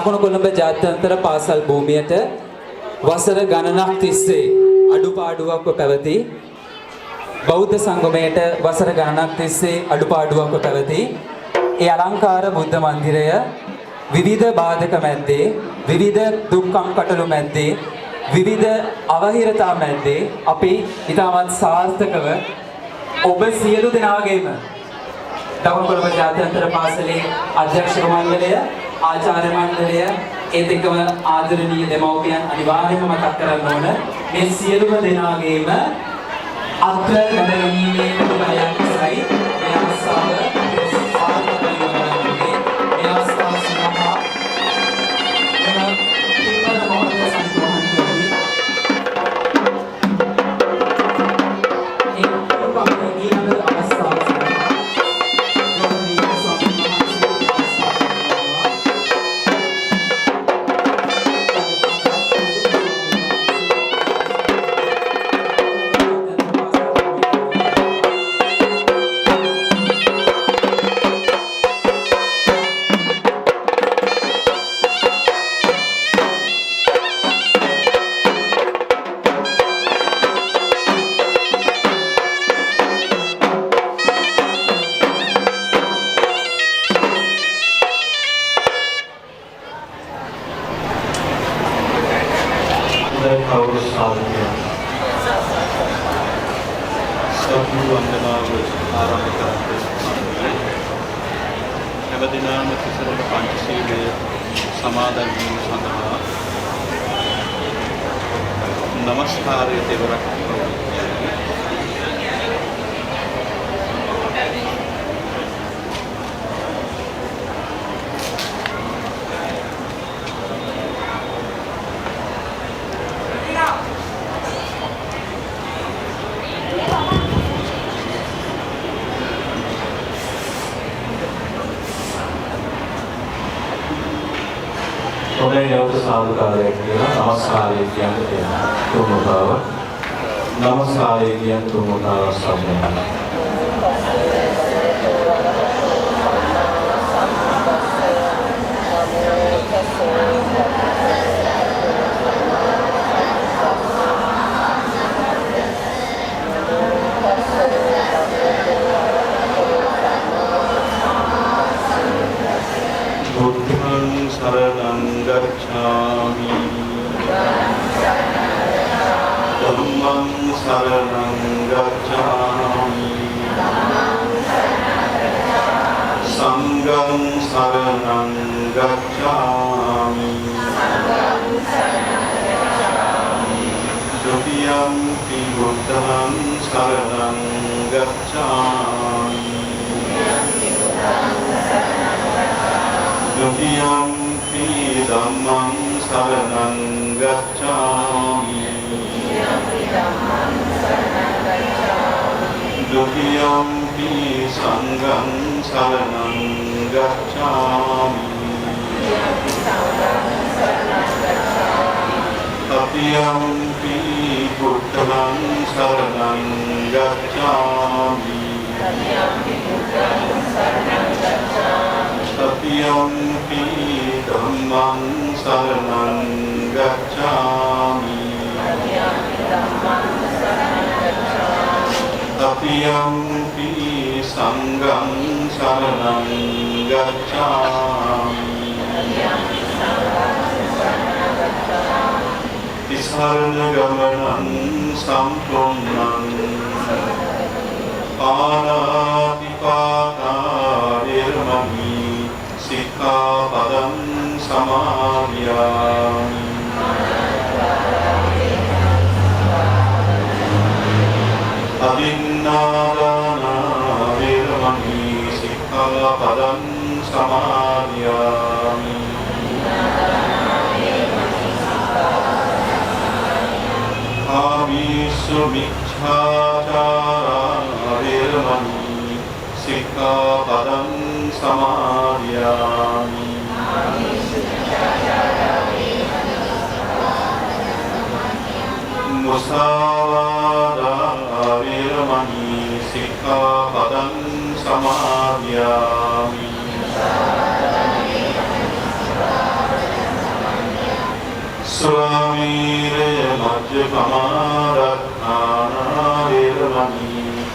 දකුණු කොළඹ ජාත්‍යන්තර පාසල් භූමියට වසර ගණනක් තිස්සේ අඩුපාඩුවක්ව පැවති බෞද්ධ සංගමයට වසර ගණනක් තිස්සේ අඩුපාඩුවක්ව පැවති ඒ අලංකාර බුද්ධ මන්දිරය විවිධ බාධක මැද්දේ විවිධ දුක්ඛම් කටළු මැද්දේ විවිධ අවහිරතා මැද්දේ අපි ඉතාමත් සාර්ථකව ඔබ සියලු දෙනාගේම දකුණු කොළඹ ජාත්‍යන්තර පාසලේ අධ්‍යක්ෂක මණ්ඩලය ආචාර්ය මණ්ඩලය ඒත් එක්කම ආදරණීය දෙමව්පියන් අනිවාර්යයෙන්ම මතක් කරන්න ඕන මේ සියලුම දෙනාගේම අත්ව නැදගැනීමේ බලයක් නිසායි මේ අවස්ථාව සාර්ථක වෙන්නේ මේ අවස්ථාව සඳහා මම පින්වත මොහොතේ සම්පූර්ණ කරමි ඒ පොරොපමණී අවස්ථාව සමාදියාමි සුරාමීරය මජ්ජ පමාරත්නානා වේරමණී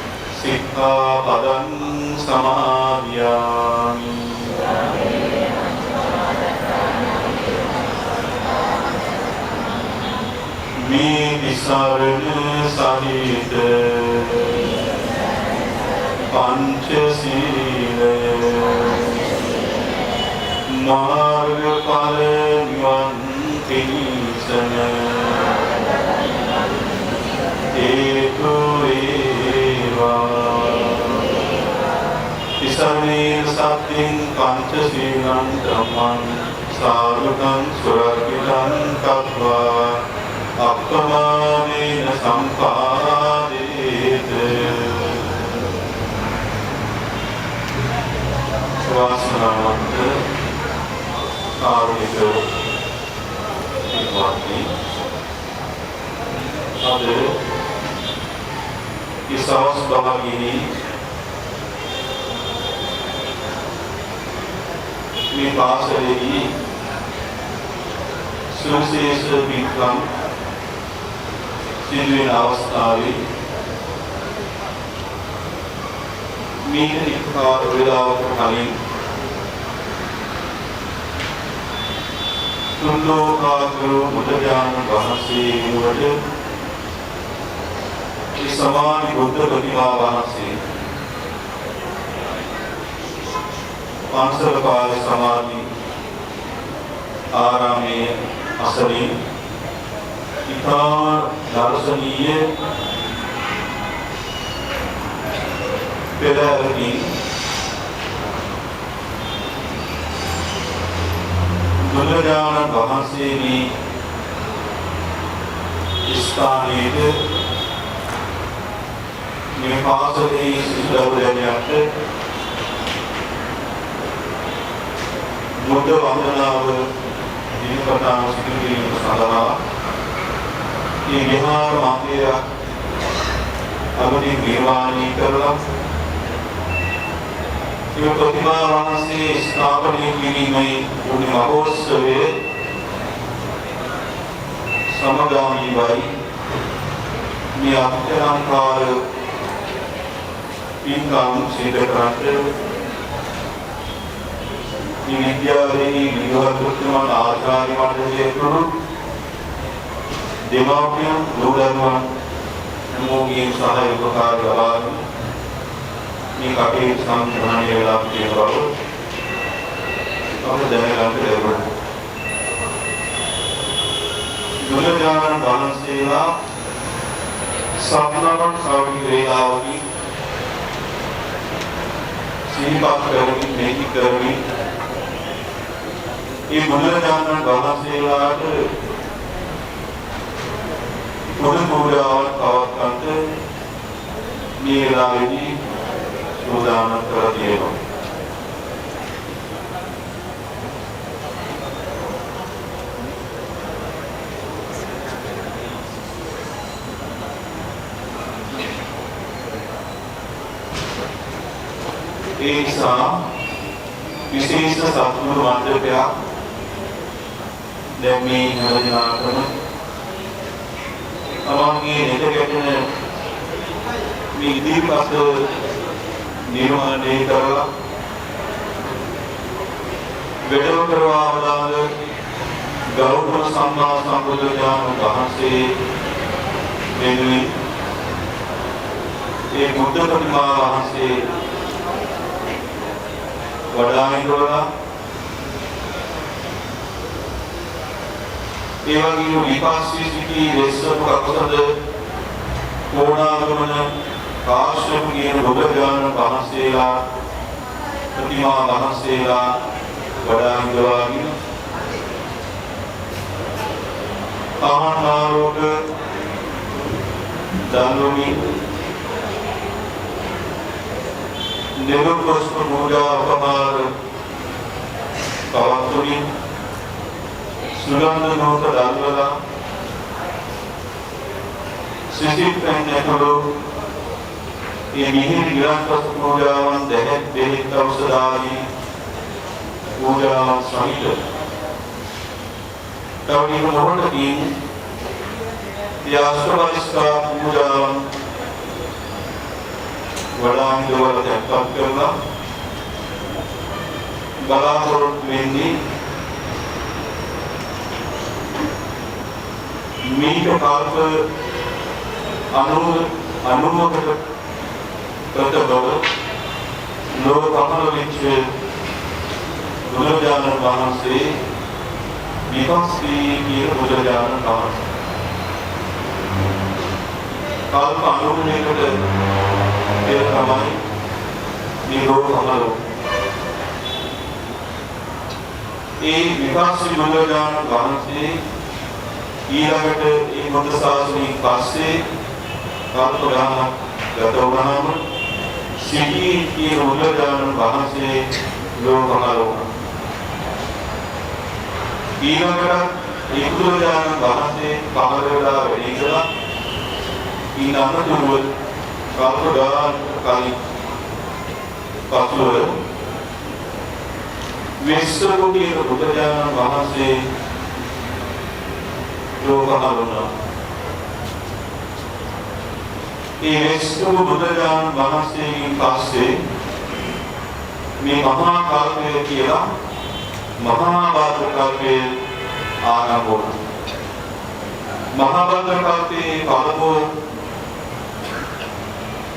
සික්ඛාපදං සමාදියාමි. මේ විසරණ සහිත පංචශීලය මාර්ගඵල නිවන් පිණිසම හේතු වේවා. ඉසරණේ සත්‍යින් පංචශීලං ධම්මං සාරුකං සුරක්ෂිතං කତ୍වා අප්පමානේන සම්පාදේත. වාසනාවන්ත කාරුණික පින්වත්නි, අද ඉසවස් භාගයේ මේ පාසලේදී සුවිශේෂ පින්කම් සිදුවෙන අවස්ථාවේ මීට එක්කාර වේලාවක කලින් තුන්ලෝකාග්‍ර බුදුරජාණන් වහන්සේ වුවට ඒ සමාන බුද්ධ ප්‍රතිමා වහන්සේ පන්සලපාල සමාධි ආරාමයේ අසලින් ඉතා දර්ශනීය පෙරහැරකින් බුදුරජාණන් වහන්සේගේ ස්ථානයේ මේ පාසලේ සිටවලට බුද්ධ වන්දනාව දිනපතා සිදු කිරීම සඳහා මේ විහාර මන්දිරයක් අවදි නිර්මාණය කරලා මේ ප්‍රතිමා වහන්සේ ස්ථාපනය කිරීමේ පුණ්‍ය මහෝත්සවයේ සමගාමී වයි මේ අත්‍යන්තකාර පින්කම් සිදු කරන්නේ මේ විද්‍යාලයේ විද්‍යාර්ථීන් ආචාර්ය මණ්ඩලයේ තුරු දෙමාපියන් දරුවන් මොගින් සහාය උපකාර ලබාගෙන මේ කටයුතු සම්පූර්ණ වෙලා තියෙන බව අපට දැනගන්න ලැබුණා. බුදුරජාණන් වහන්සේලා සම්මාන සාවිනි වේලාවදී සීපක් කරමින් මේක කරමින් ඒ බුදුරජාණන් වහන්සේලාට පොදු පූජාවක් පවත්වන්නට මේ වෙලාවේදී සූදානම් කරලා තියෙනවා. ඒ නිසා විශේෂ සත්තුරු මණ්ඩපයක් දැන් මේ හැමදෙනාටම තමන්ගේ නෙතකැටෙන මේ ඉදිරිපත් නිර්මාණය කරලා වැඩම කරවා වදාළ ගෞතම සම්මා සම්බුදුරජාණන් වහන්සේ වෙනුවෙන් ඒ බුද්ධ ප්‍රතිමා වහන්සේ වඩාගෙන කරලා ඒ වගේම විපස්සී සිටි රෙස්සපු කපුසඳ ඕනාගමන කාශ්‍යප කියන බුදුරජාණන් වහන්සේලා ප්‍රතිමා වහන්සේලා වඩාගෙන ගවාගෙන ආහාරෝග දන්වමි නිරුපස්ම පූජා අපමාර පවත්තුනි සුගන්ධ නෝත දන්වලා සිසිල් පැන්නතුළු ඒ මිහිරි ගිලන්පස පූජාවන් දැහැත් බෙහෙත් ඖෂධාදී පූජාවන් සහිත තවනික මොහොතකින් යාස්ත්‍රවස්ථා පූජාවන් වඩාන් දවල තැන්පත් කරලා බලාපොරොත්තු වෙන්නේ මේක කල්ප 90කට ප්‍රතබව ලෝක පහළ වෙච්ච බුදුරජාණන් වහන්සේ විපස්සී කියන බුදුරජාණන් වහන්සේ කල්ප 90කට පෙර තමයි මේ ලෝක පහළ ඒ විපස්සී බුදුරජාණන් වහන්සේ ඊළඟට ඒ බුද්ධ ශාසනයෙන් පස්සේ කල්ප ගානක් ගත වුණාම සිටි කියන බුදුරජාණන් වහන්සේ ලෝක පහළ වුණා. ඊළඟට ඒ බුදුරජාණන් වහන්සේ පහළ වෙලා වැඩි ඉඳලා ඊළඟට කල්ප ගානක් කලින් පසුව විශ්ව කියන බුදුරජාණන් වහන්සේ ලෝක පහළ වුණා. ඒ විශ්ව බුදුරජාණන් වහන්සේගෙන් පස්සේ මේ මහා කල්පය කියලා මහා භද්‍ර කල්පය ආරම්භ වුණා. මහා භද්‍ර කල්පයේ පළමුව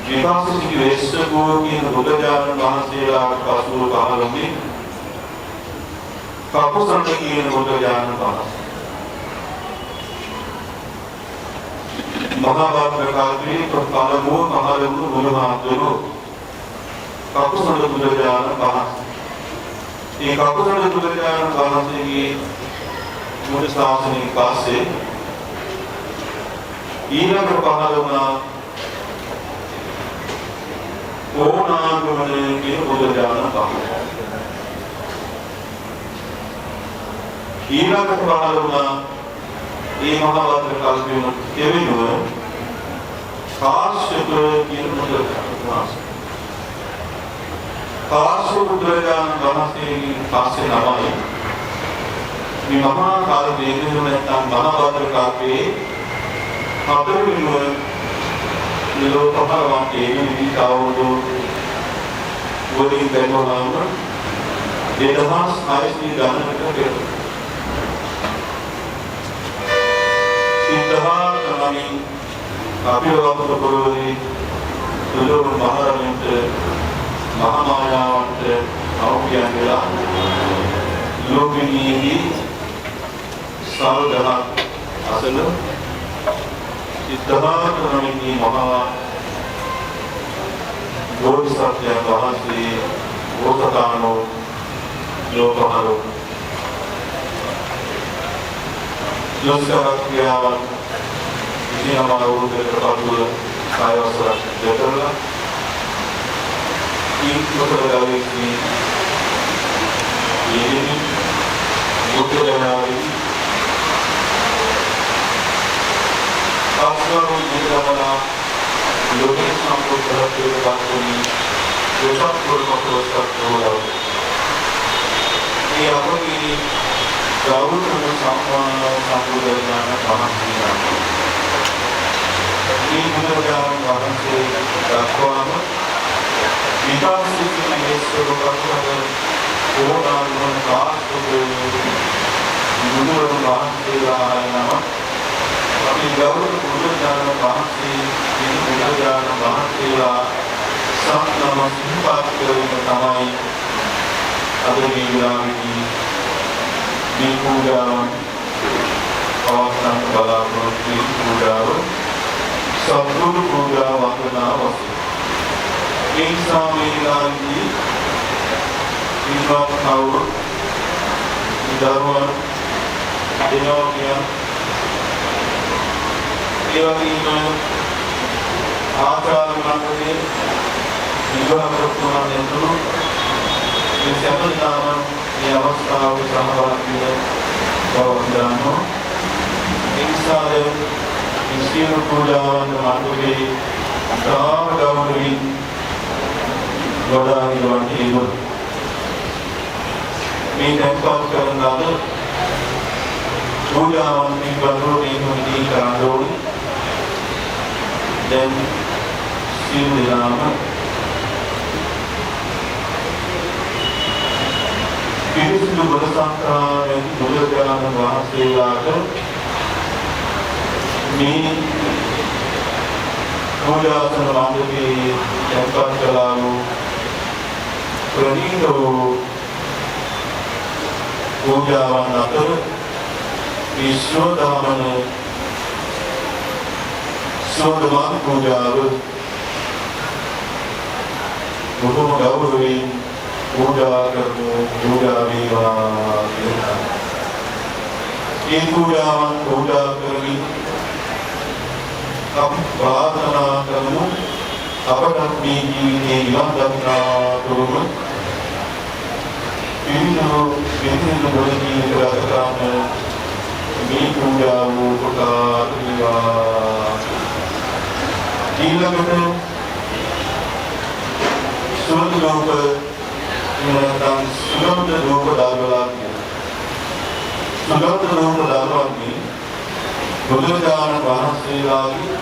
විපස්සී විශ්ව කියන බුදුරජාණන් වහන්සේලාට පසුව පහළ වුණේ කපුසන්ත කියන බුදුරජාණන් වහන්සේ. මහා භද්‍ර කල්පයේ පළමුව පහළ වුණු බුදුහාමුදුරුවෝ කපුසන්ත බුදුරජාණන් වහන්සේ. ඒ කපුසන්ත බුදුරජාණන් වහන්සේගේ මුල් ශාසනයෙන් පස්සේ ඊළඟට පහළ වුණා ඕනාගමන කියන බුදුරජාණන් වහන්සේ. ඊළඟට පහළ වුණා මේ මහා භද්‍ර කල්පයේ කෙවෙනුව කාශ්‍යප කියන බුදුරජාණන් වහන්සේ. කාශ්‍යප බුදුරජාණන් වහන්සේගෙන් පස්සේ තමයි මේ මහා කල්පයේ නැත්නම් මහා භද්‍ර කල්පයේ හතරවෙනිව ලෝක පහළ වන්නේ විවිධ අවුරුදු වලින් බැලුවාම 2600 ගණනකට පෙර. සිද්ධාර්ථ නමින් අපිරවන්ත පුරෝහි සුලෝක මහරජුන්ට මහා මායාවන්ට අවුයන් වෙලා ලෝකිනීහි සල්දහ අසල සිද්ධාර්ථ නමින් මහා බෝධිසත්වයන් වහන්සේ බෝසතාණෝ ලෝක පහළ ලෝකයක් ක්‍රියාවන් ඉතිහාම අවුරුද්දකට පසුව කායවසරක් දෙතරලා ඉන්පොතලවෙකි යෙදෙන බුද්ධයාගේ ආස්වාරු ජීවනා ලෝකේ සම්පූර්ණත්වයට පත්වී දෝෂක් පුරමකෝස්තක් වූවා. මේ අපගේ ගෞරව සම්බුද්ධඥාන පහක් මේ බුදුරජාණන් වහන්සේ දක්වාම විපස්සී කියන ස්වභාවයෙන් ඕනාගමන කාර්යය බුදුරජාණන් වහන්සේලා නම අපි ගෞරව බුදුරජාණන් වහන්සේ මේ බුදුරජාණන් වහන්සේලා සම්නම සිහිපත් කරගෙන තමයි අද මේ විලාමදී මේ පූජාවන් පවත්වන බලාපොරොත්තු පූජාව සම්පූර්ණ පූජා වන්දනා වශයෙන් මේ සාමීලාදී විද්වත් කවුරු දරුවන් දෙනෝකියන් ඒ වගේම ආචාර්ය මණ්ඩලයේ විභාගතුමන් ඇතුළු මේ සම්පූර්ණ මේ අවස්ථාවේ සහභාගී වෙන බවන්දානෝ ඉන්සාරේ ඉස්තිරු පූජාවන් මාර්ගයේ ගෞරවයෙන් වඩායි වන්තිනු මේ දැක්වත් කරන ලද පූජාවන් පිළිබඳව මේ කරනෝනි දැන් සියලු දෙනාම පිරිසිදු බලසංකාරයෙන් බුදුරජාණන් වහන්සේලාට මේ පූජාසන මණ්ඩපයේ තැන්පත් කළා වූ ප්‍රණීත වූ පූජාවන් අතර විශ්වදාමන සෝදමාන පූජාව බොහොම ගෞරවයෙන් පූජා කරමු පූජා වේවා කියලා. මේ පූජාවන් පූජා කරමින් අපි ප්‍රාර්ථනා කරමු අපට මේ ජීවිතේ නිවන් දක්නා තුරුම විවිධ බොලදී ගත කරන මේ පූජාව උපකාර වේවා. ඊළඟට සුවඳ ලෝක නැත්නම් සුගන්ධ ලෝක දානවා සුගන්ධ ලෝක දානවාදී බුදුරජාණන් වහන්සේලාගේ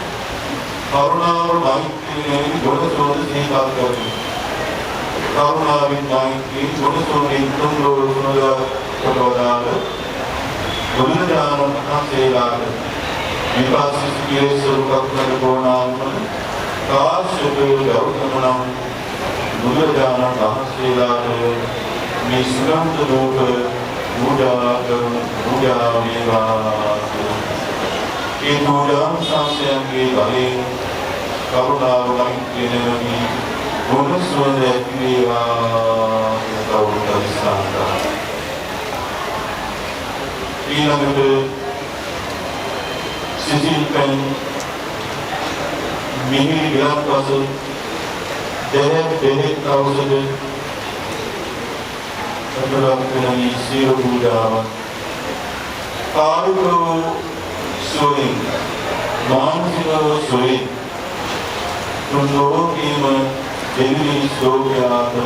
කරුණාව මෛත්‍රියෙන් ගොඩසෝද සීකල් කරමු. කරුණාවෙන් මෛත්‍රියෙන් ගොඩසෝදෙන් තුන්වර කොටවදාල බුදුරජාණන් වහන්සේලාට විපාසිත කිරේසුරුකක් කරගෝනාම කාශ්‍යප ගෞතම නම් බුදුරජාණන් වහන්සේලාට මේ සුගන්ධ ලෝක පූජා වේවා. ඒ පූජා සංසයන්ගේ බලයෙන් කරුණාව මෛත්‍රියනමි ගුණසුවඳ වේවා කවුරුදස්සන්තා. ඊළඟට සිසිල් පෙන් මිහිරි ගිලන්පස දෙහෙත් ඖෂධ අනුරාධපුරයේ සියලු පූජාවන් කාරුකව සොයින් මානසික සොයින් තුන්ලෝකීම දෙවි සෝභයාත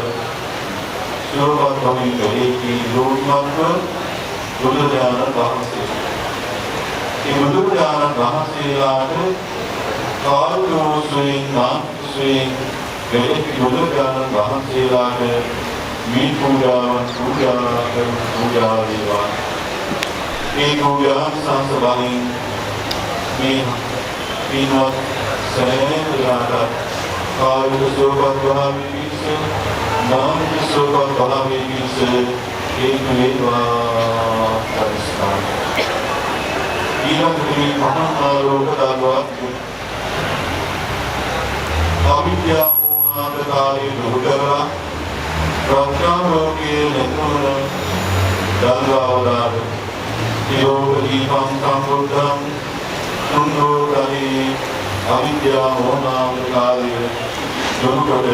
සෝභත් පමිකලේකී ලෝකමත්ව බුදුරජාණන් වහන්සේ. ඒ බුදුරජාණන් වහන්සේලාට කාරුකව සොයින් මානසික සොයින් දෙවි බුදුරජාණන් වහන්සේලාට මේ පූජාවන් පූජා වේවා. මේ පූජා සංසබලින් මේ පින්වත් සෑමදාට කායික සෝපත් වහමි පිස මානසික සෝපත් වහමි පිස හේතු වේවා පරිස්කාර. ඊළඟට මේ මහා ආරෝග දානවත් අවිද්‍යාව මොහාන්තකාරී දුරු කරලා ප්‍රඥාෝගයේ නිර්මල දල්වාවදාර යෝගීපං සම්බුද්ධං තුන්ලෝකේ අවිද්‍යා මොහාන්තකාරී දුරු කොට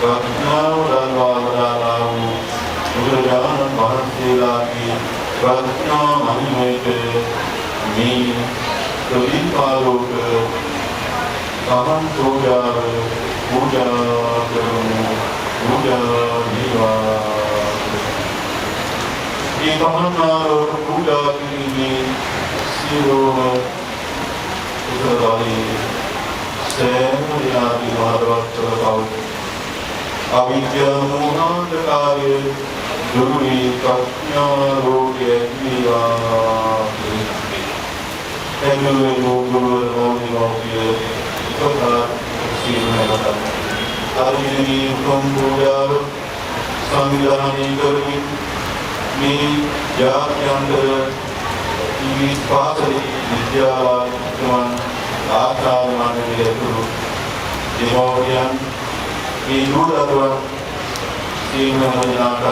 ප්‍රඥාව දල්වාවදාර බුදුරජාණන් වහන්සේලාගේ ප්‍රඥා මහිමයට මේ ප්‍රතිපාලෝක සමන් පූජා කරමු පූජා වේවා. මේ මහානාරෝග පූජා කිරීමේ සියලුම උදව්වලි සෑම දිනාදී මහරවත්තර පව් අවිද්‍යා මොහාන්තකාරය දුරු වී ප්‍රඥා රෝගය වේවා. එන්නේ නෝගෝරෝගිය සෝතා සීලමත ආදීනී කොම්බෝයාව සංවිධානය කරමින් මේ ජාත්‍යන්තර විපාසලි විද්‍යාවන් ආචාර්ය මණ්ඩලයේ දෙමෝපියන් මේ දුරදරුවන් සීලමනාට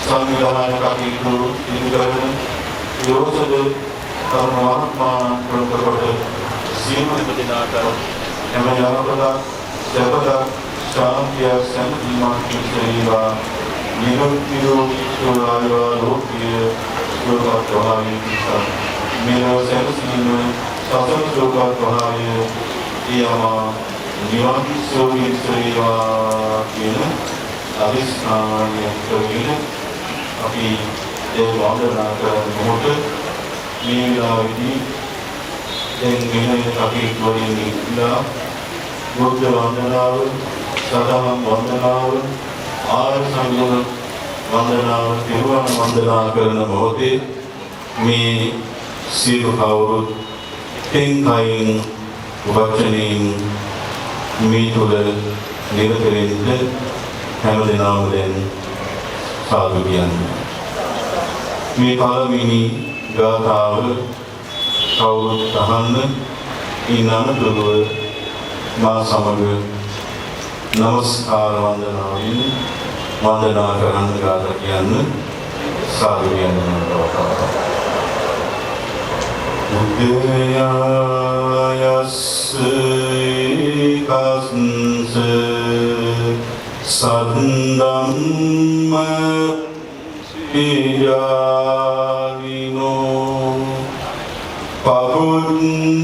සංවිධානය කටයුතු ඉදිරිපත් යෝසද කර්මවත්මා ප්‍රමුඛකොට සීලමනාට එම යනපදා සබද ශාන්තිය සම්පීමා කිසේවා නිරෝගී සුවය ලෝකීය සුවපත් වහායි නිසා මෙලොව සැනසීම සසර සුවපත් වහායි ඊයම නිවන් සෝවි සේවා කියන අවිස්නාය කරගෙන අපි ඒ වන්දනා කරන මොහොත මේ වෙලාවේදී දැන් මෙහෙම අපි වලින් ඉඳලා බුද්ධ වන්දනාව, සදාම් වන්දනාව, ආර්ය සංඝ වන්දනාව, තිරුවන් වන්දනා කරන මොහොතේ මේ සියලු කවුරුත් තෙන්කයින් වචනයෙන් මේ තුළ නිරත වෙන්න හැම දිනම දැන් සාදු කියන්නේ. මේ පළවෙනි ගාථාව කවුරුත් අහන්න ඉන්නම දුරව මා සමග නමස්කාර වන්දනාවෙන් වන්දනා කරන්න ගාථා කියන්න සාදු කියන්න. උද්දයායස්ස ඒකස්ස සද්දම්ම පියාවිනෝ පබුද්ධින්සු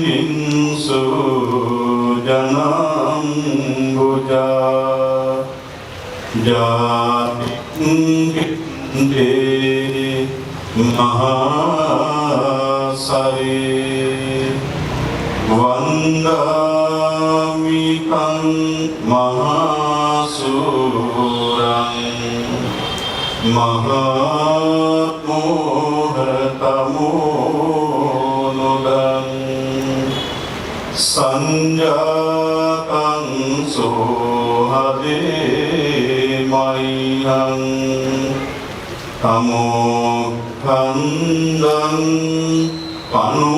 ජනං බුජා ජාතින්දේ මහාසරේ වන්දාමිකං මහාසුරං මහත්මෝහතමෝනුදං සංජාතං සෝහදේ මයිහං තමෝඛන්දං පනෝදනං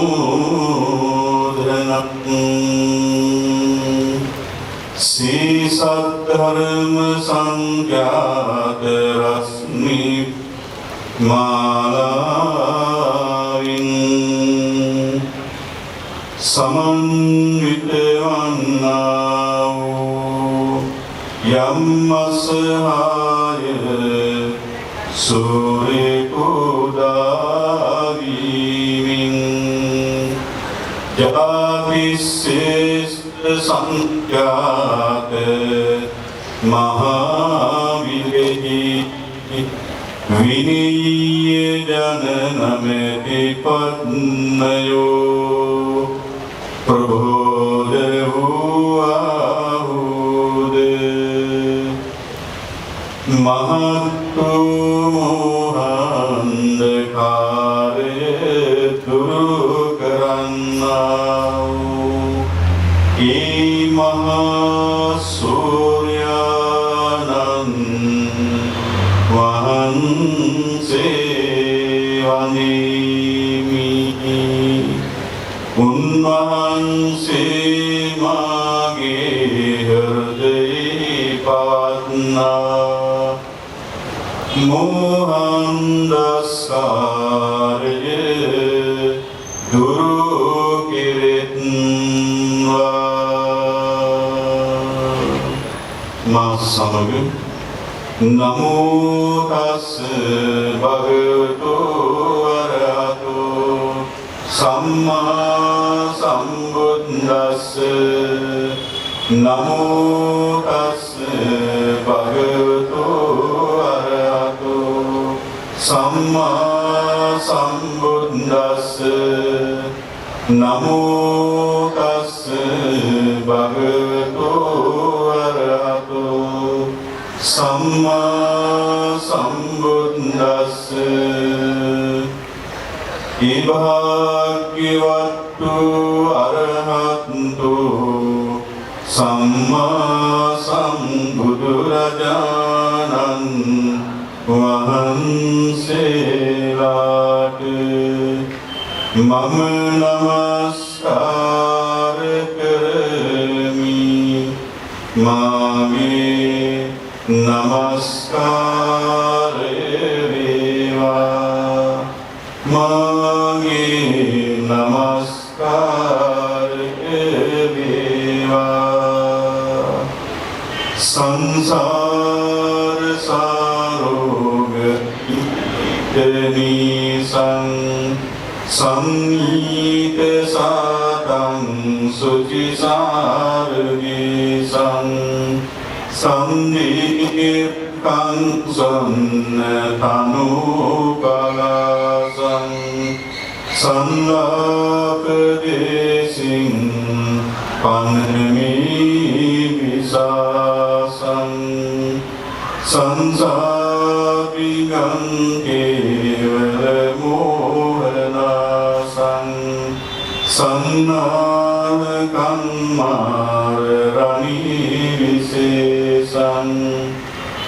සීසද්ධර්ම සංඝාත රස්මි මාලාවින් සමන්විතවන්නා වූ යම්මසහාය සූරේ කුදාවිමින් ජාතිස්සේෂ්ඨ සංඛ්‍යාත මහාවිරෙහි විනීය ජනනමෙති පත්නයෝ ප්‍රබෝධ වූ මහත්තු මොහන්දකාරය දුරු කරන්නා වූ ඒ මහා සූර්යානන් වහන්සේ වඳිමි. උන්වහන්සේ මාගේ හෘදයේ පවත්නා මොහන්දස්කාරය දුරු කෙරෙත්වා. මා සමග නමෝ තස් භගවතු වරහතෝ සම්මා සම්බුද්දස්ස. නමෝ තස් භගවතු වරහතෝ සම්මා සම්බුද්දස්ස. නමෝ තස් භගවතු වරහතෝ සම්මා සම්බුද්දස්ස. ඉභාග්‍යවත්තු අරහත්තු සම්මා සම්බුදුරජාණන් වහන්සේලාට මම නමස්කාර කරමි. මාගේ නමස්කාරය වේවා. මාගේ නමස්කාරය වේවා. සංසාර සාරෝග ඉදනීසං සංීත සාතං සුචිසාරගීසං සන්දීපං සන්නතනුකලසං Sanlapadesin Panami Visasan Sansabigam Kevalamohanasan Sannanakammarani Visesan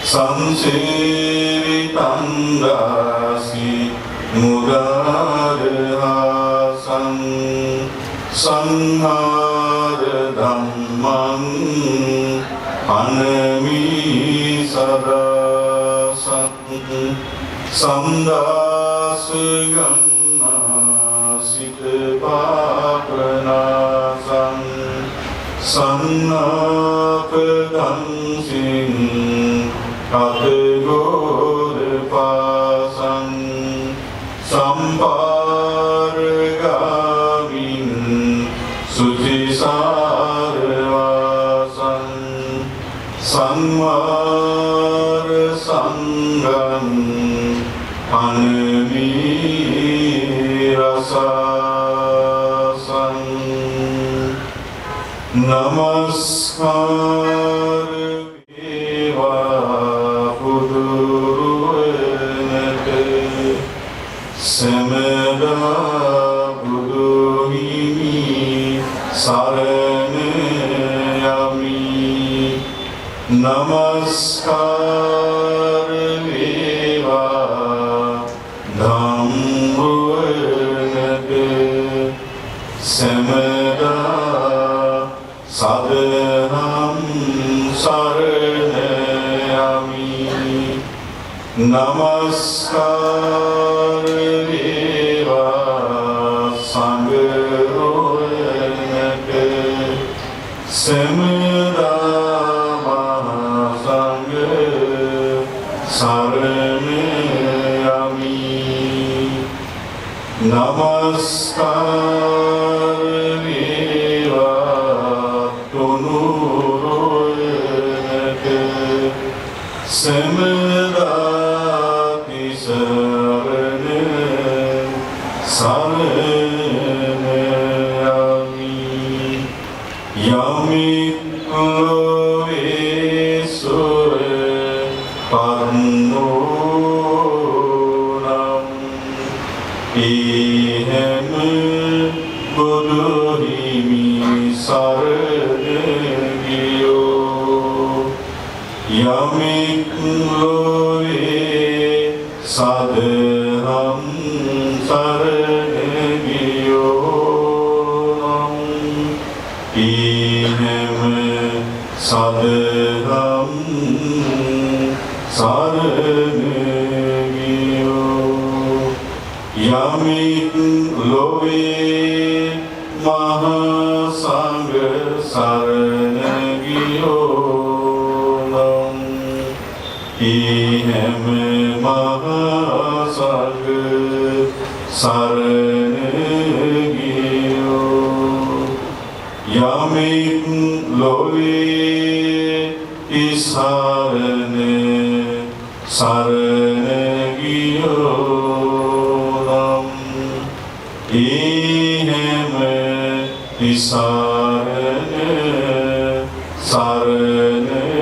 Sansevitandasi Mudarhasan Sanhara Dhammam Anami Sadasan Sandasaganna Sitapapanasan Sannapadansin Kategoripasan Sampargamin Sucisarvasan Sanvar Sangam Anami Rasasan Namaskar Deva Puduruvenate Semeda Buduhimi Saranayami Namaskar Deva Dhammuvenate Semeda Sadham Saranayami Namaskar Deva Sangharovenate Semeda Mahasangha Saranayami Namaskar Deva Tunurovenate Semeda Saranayami Yamik Sure Parnonam Ihem Buduhimi Saranagyo Yamik Sadham Saranagyo Ihem Sadham Saranagyo Yamik Loe Mahasangha Saranagyo Ihem Mahasangha Saranagyo Yamik Loe Isarane Saranagyo Ihem Isarane Saranagyo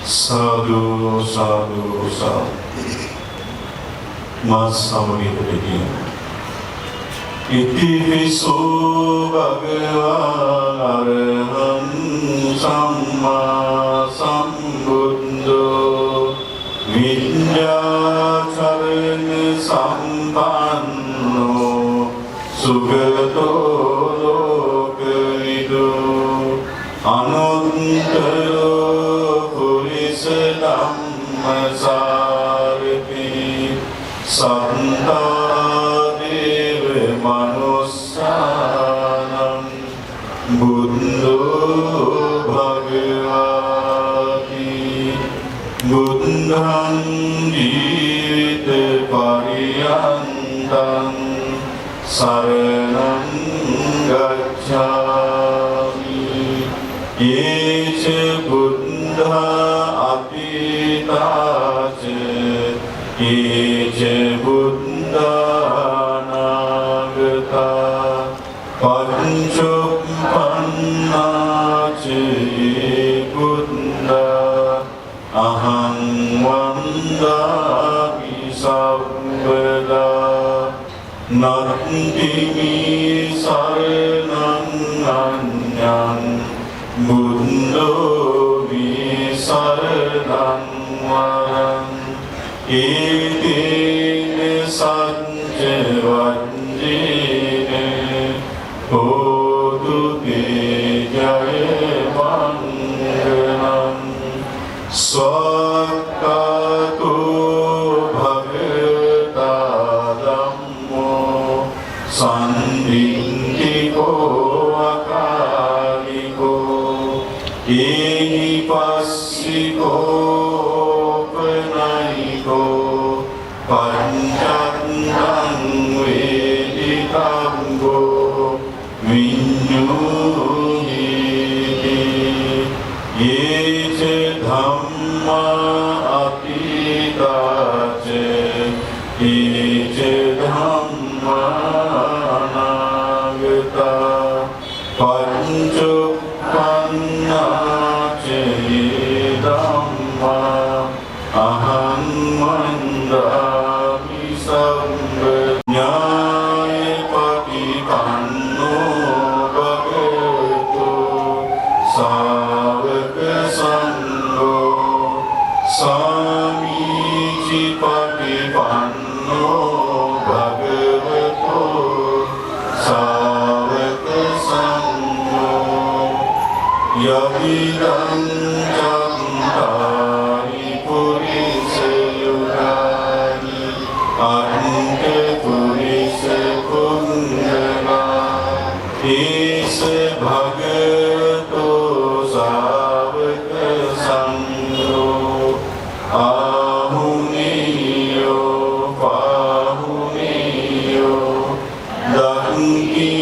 Sadhu Sadhu Sadhu Mas Samahita Begin Iti Viso Bhagavan Arahan Samma Sambuddho Vidyacharana Sampanno Sugato Lokalido Anuttaro Purisa Dhammasarati Santa Manussanam Buddho Bhagavati Buddham Jivita Pariyantam Saranam Gacchami Yecha Buddha Apita Che panchupannaci buddha aham vandami sabbada nattimi saranang anyang buddho vi saranang varang itine sanjevajjine hotu te jaya mangalam swakkato bhagata dhammo sandindiko akaliko ehipassiko panayiko pancandang veditambo vinyuhiti yeche dhamma atitace yeche dhamma anagata panchupannace dhamma aham mandami sabbada patipanno bhagavato savaka sangho samiji patipanno bhagavato savaka sangho yadidam chantari purisa yugani ante purisa kundala ise bhagavato savaka sangho ahuniyo pahuniyo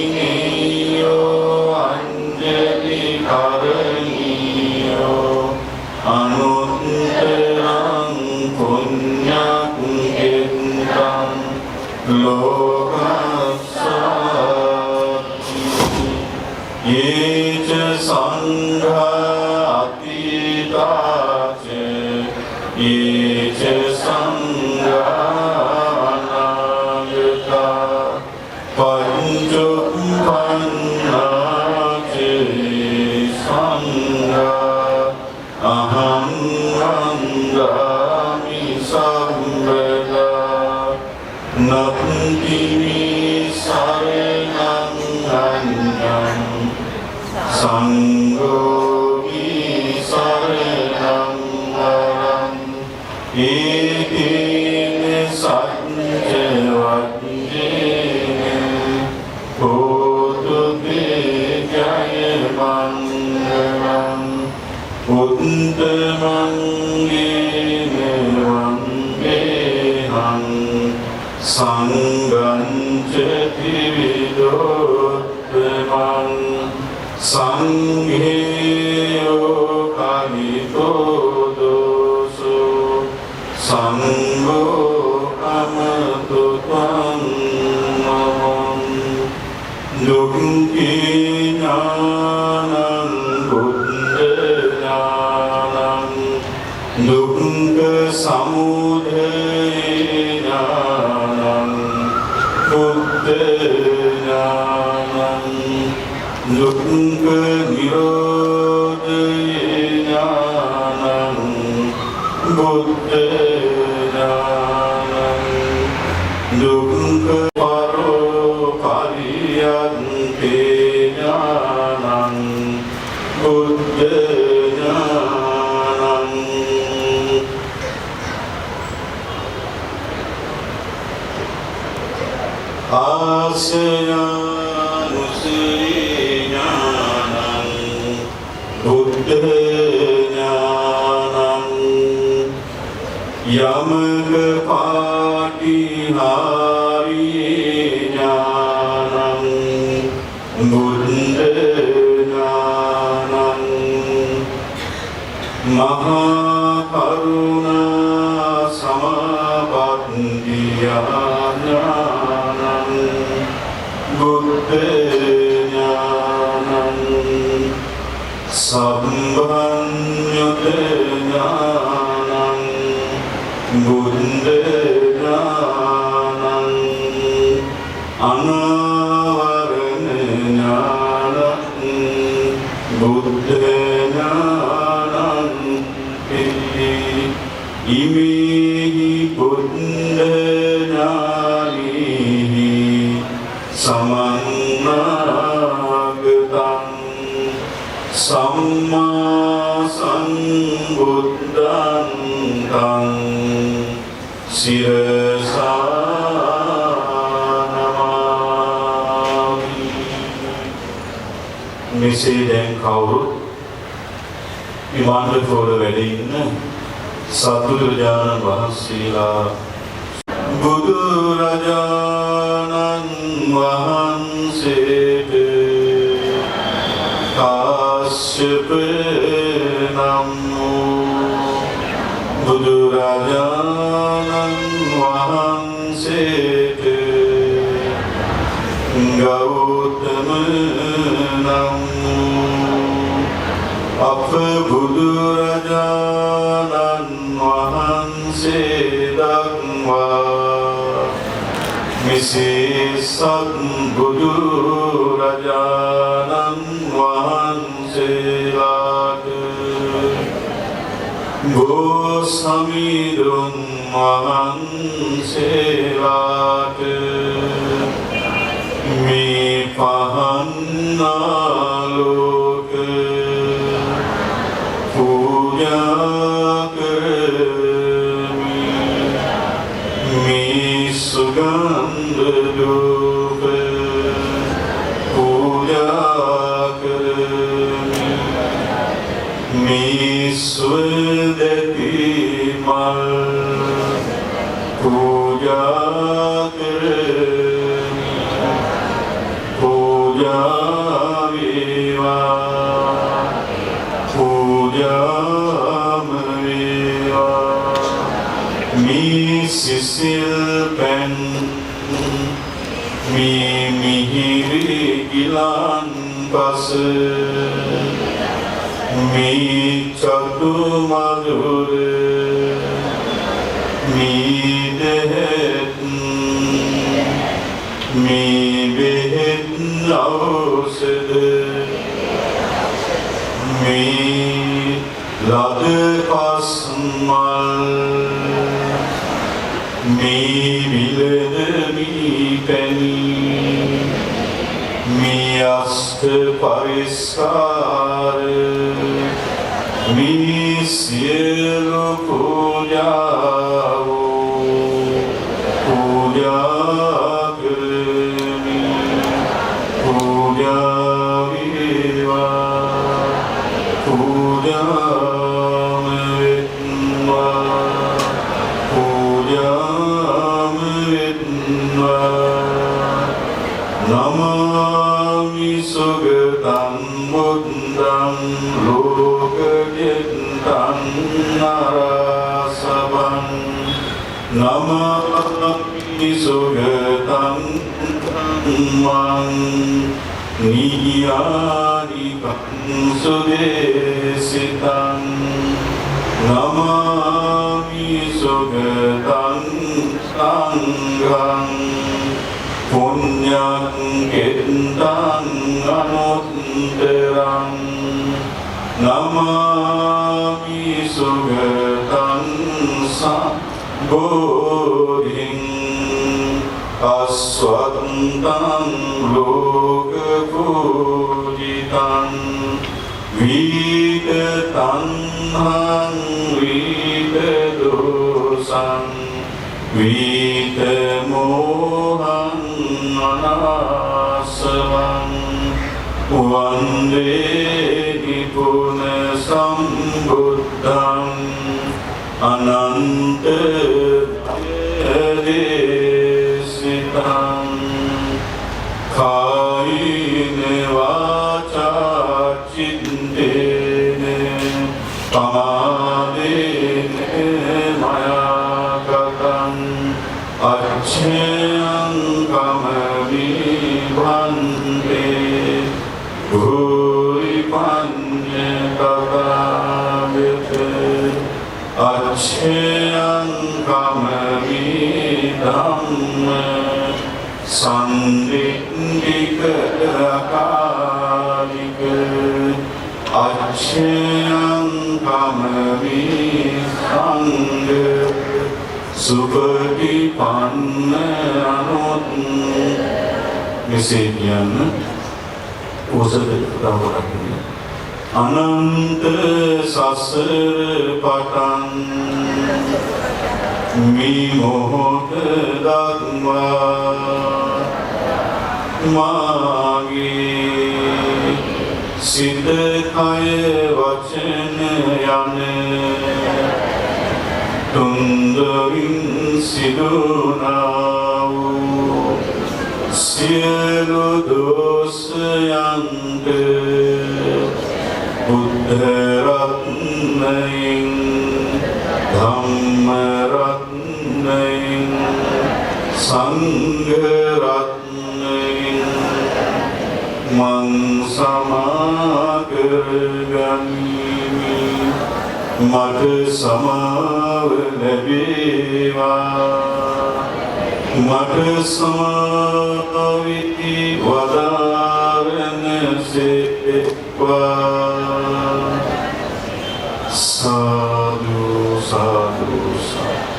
dankiniyo anjali karaniyo anuttarang punyam kirtan lokasati yecha sangha atitace yecha sangha anagata panchupannace sangha aham vandami sabbada nattimi saranang anyang sangho vi saranang varang itine sanjevajjine hotu te jaya mangalam uddamangene vangehang sangham trividottamang sangheyo kalito doso sangho amato tvang mamam dukki jnanam buddha jnanam dukkha samudaya jnanam buddha jnanam dukkha nirodha jnanam buddha jnanam dukkha pariyante jnanam buddha jnanam asyanusri jnanam buddha jnanam yamaka patihari jnanam buddha jnanam mahakaruna samapattiya jnanam buddha jnanam සම්බන්්‍යත ඥානං බුද්ධ ඥානං අනාවරණ ඥානං බුද්ධ ඥානං ඉමේහි බුද්ධ ඥානීහි සමන්නාගතං සම්මා සම්බුද්ධං තං සිරසා නමාමි. මෙසේ දැන් කවුරුත් විමානතෝර වැඩ ඉන්න සතුරුජානන් වහන්සේලා බුදුරජාණන් වහන්සේට කාශ්‍යප නම් වූ බුදුරජාණන් වහන්සේට ගෞතම නම් වූ අප බුදුරජාණන් වහන්සේ දක්වා මෙසේ සත්බුදුරජාණන් වහන්සේලාට ගෝසමිඳුන් වහන්සේලාට මේ පහන් ආලෝක පූජා කරමි. මේ සුගන්ධ ධූප පූජා කරමි. මේ සුවඳති මල් පූජා කරමි. පූජා වේවා පූජාම වේවා. මේ සිසිල් පැන් මේ මිහිරි ගිලන් පස මේ චතු මధుර මේ දෙහෙත් මේ බෙහෙත් ඖෂධ මේ ලද පස්මල් මේ විලද මී පැණි මේ අෂ්ට පරිස්කාර මේ සියලු පූජාවෝ පූජා කරමි. පූජා වේවා පූජාම වෙත්වා පූජාම වෙත්වා. නමාමි සුගතං බුද්ධං ලෝකජිත්තං නරසවං. නමාමි සුගතං ධම්මං නියානි පංසුදේසිතං. නමාමි සුගතං සංඝං පුඤ්ඤං කෙත්තං අනුත්තරං. නමාමි සුගතං සම්බෝධිං අස්වත්තං ලෝක පූජිතං. විගතං විගදෝසං විතමෝහං අනාසවං. වන්දේ නිපුන සම්බුද්ධං අනන්ත දේශිතං. කායින වාචා චිත්තේන පමාදේන මයා කතං අච්ඡයං කමවි භන්තේ භූරි පඤ්ඤ අච්ඡයං කමමි ධම්ම සම්දික්ඛික රකාලික අච්ඡයං කමමි සංඝ සුපටිපන්න අනුත් මෙසේ කියන්න ඕසද දවරක් අනන්ත සසර පටන් මේ මොහොත දක්වා මාගේ සිත කය වචන යන තුන්දරින් සිදුනා වූ සියලු දෝෂයන්ට බුද්ධ රත්නයෙන් ධම්ම රත්නයෙන් සංඝ රත්නයෙන් මං සමාකර ගනිමි මට සමාව ලැබේවා මට සමාවිති වදාරණ සේක්වා සාදු සාදු සාදු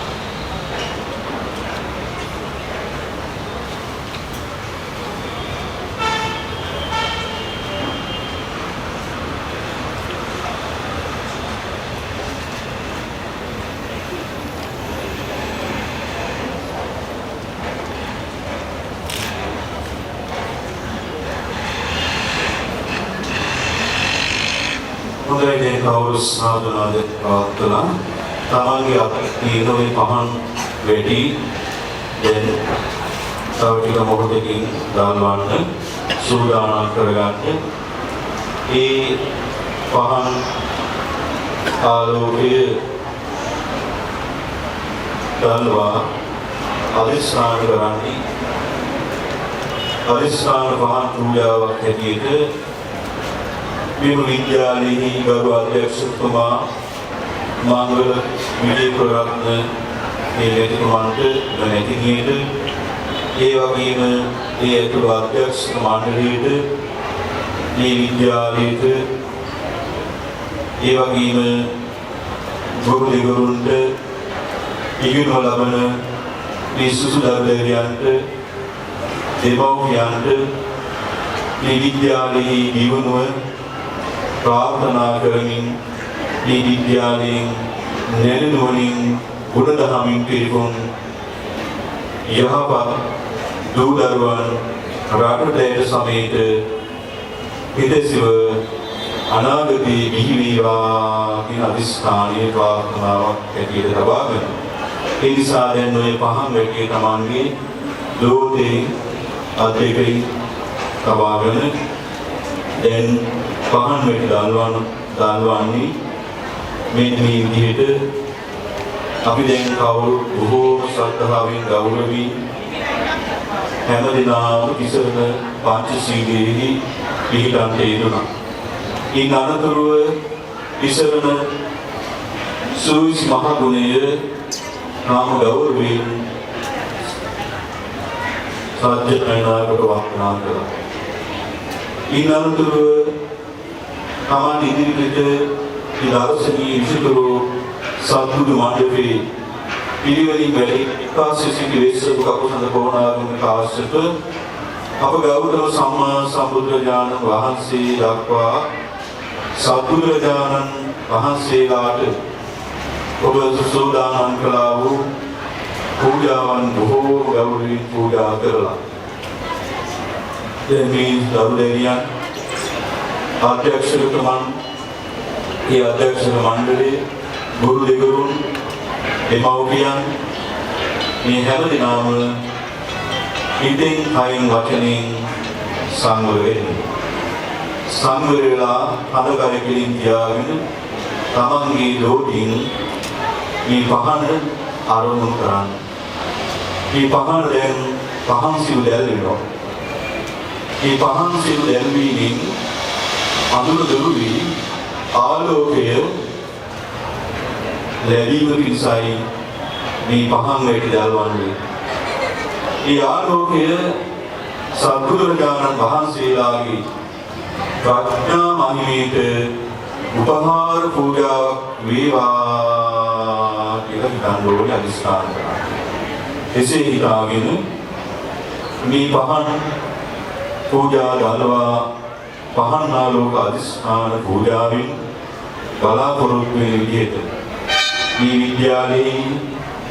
හොඳයි දැන් කවුරු සාදුනාද ප්‍රාර්ථනා තමන්ගේ අතීතයේ පහන් වැඩි දැන් තව ටික මොහොතකින් දානවන්න සූදානම් කරගන්න ඒ පහන් ආලෝකයේ දල්වා අදිස්ථාන කරන්නේ අදිස්ථාන පහන් පූජාවක් හැටියට විද්‍යාලයේ ගරු අධ්‍යක්ෂකතුමා මංගල විජේපුරරත්න ලේකම්වන්ට දැනෙතිනේද ඒ වගේම ඒ අතුරු අධ්‍යක්ෂක මණ්ඩලයට මේ විද්‍යාලයට ඒ වගේම ගුරු දෙවිවරුන්ට ඉගෙනු ලබන මේ සුසුදර්යන්ට දෙමව්පියන්ට මේ විද්‍යාලයේ දියුණුව ප්‍රාර්ථනා කරමින් මේ විද්‍යාලයෙන් නැරෙනුවනින් ගුණදහමින් පිරිපුන් යහපත් දූ දරුවන් රටට සමේත හිතසිව අනාගතයේ බිහි වේවා කියන අදිස්ථානීය ප්‍රාර්ථනාවක් ඇටියට ලබාගෙන ඒ නිසා දැන් ඔය පහන් වැටියේ තමන්ගේ ලෝකේ අධිකරි ලබාගෙන දැන් පහන් වැටි දාල්වන්නේ මේ විදිහට අපි දැන් කවුරු බොහෝ ශ්‍රද්ධාවෙන් ගෞරවයෙන් හැමදිනම ඉස්සරන පංචශීලයේ පිළිගන්න යෙදුණා. ඉන් අනතුරුව ඉස්සරන සූවිසි මහ ගුණය නාම ගෞරවයෙන් සත්‍යඥානකට වන්දනා කළා. ඉන් අනතුරුව තමන් ඉදිරියට දර්ශනීය විසිතුරු සත්බුදු මණ්ඩපේ පිළිවෙලින් වැඩි එක්කාසී සිටි වේසක කපුසඳ කොණාගම කාශ්‍යප අප ගෞරව සම්මා සම්බුදුරජාණන් වහන්සේ දක්වා සත්බුදුරජාණන් වහන්සේලාට ඔබ සූදානම් කළා වූ පූජාවන් බොහෝ ගෞරවයෙන් පූජා කරලා දැන් මේ දරුදෙවියන් අධ්‍යක්ෂකතුමන් ඒ අධ්‍යක්ෂක මණ්ඩලයේ ගුරු දෙවිවරුන් දෙමව්පියන් මේ හැමදෙනාම හිතෙන් කයින් වචනෙන් සංවර වෙන්න. සංවර වෙලා හදකර කෙලින් තියාගෙන තමන්ගේ ලෝකයෙන් මේ පහන ආරෝහණය කරන්න. මේ පහන දැන් පහන් සිව් දැල් වෙනවා. මේ පහන් සිව් දැල් වීමෙන් අඳුර දුරු වී ආලෝකය ලැබීම පිණිසයි මේ පහන් වැටි දල්වන්නේ. ඒ ආලෝකය සත්බුදුරජාණන් වහන්සේලාගේ ප්‍රඥා මහිමයට උපහාර පූජාවක් වේවා කියලා හිතන්න ඕනේ අදිස්ථාන කරා. එසේ හිතාගෙන මේ පහන් පූජා දල්වා පහන් ආලෝක අදිස්ථාන පූජාවෙන් බලාපොරොත්තු වෙන විදිහට මේ විද්‍යාලයේ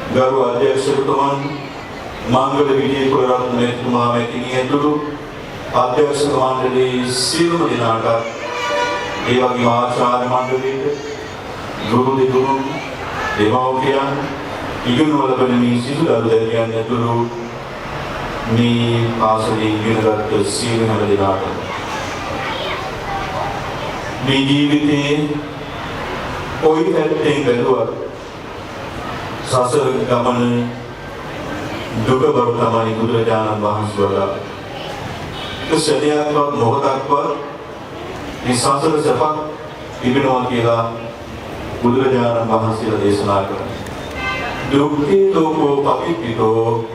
ගරු අධ්‍යක්ෂකතුමන් මංගල විජය කුලරත්න මහත්මයා මැතිණිය ඇතුළු අධ්‍යක්ෂක මණ්ඩලයේ සියලුම දෙනාට ඒ වගේම ආචාර්ය මණ්ඩලයට ගුරු දෙතුන් දෙමව්පියන් ඉගෙනු ලබන මේ සිසු දරුදැරියන් ඇතුළු මේ පාසලේ ඉගෙනගත් සියලු හැම දෙනාට මේ ජීවිතයේ කොයි පැත්තෙන් බැලුවත් සසර ගමන දුක බව තමයි බුදුරජාණන් වහන්සේ වදාළා. සැදයක්වත් මොහොතක්වත් මේ සසර සැපක් තිබෙනවා කියලා බුදුරජාණන් වහන්සේලා දේශනා කරනවා. දුක්ඛේ ලෝකෝ පටිච්චිතෝ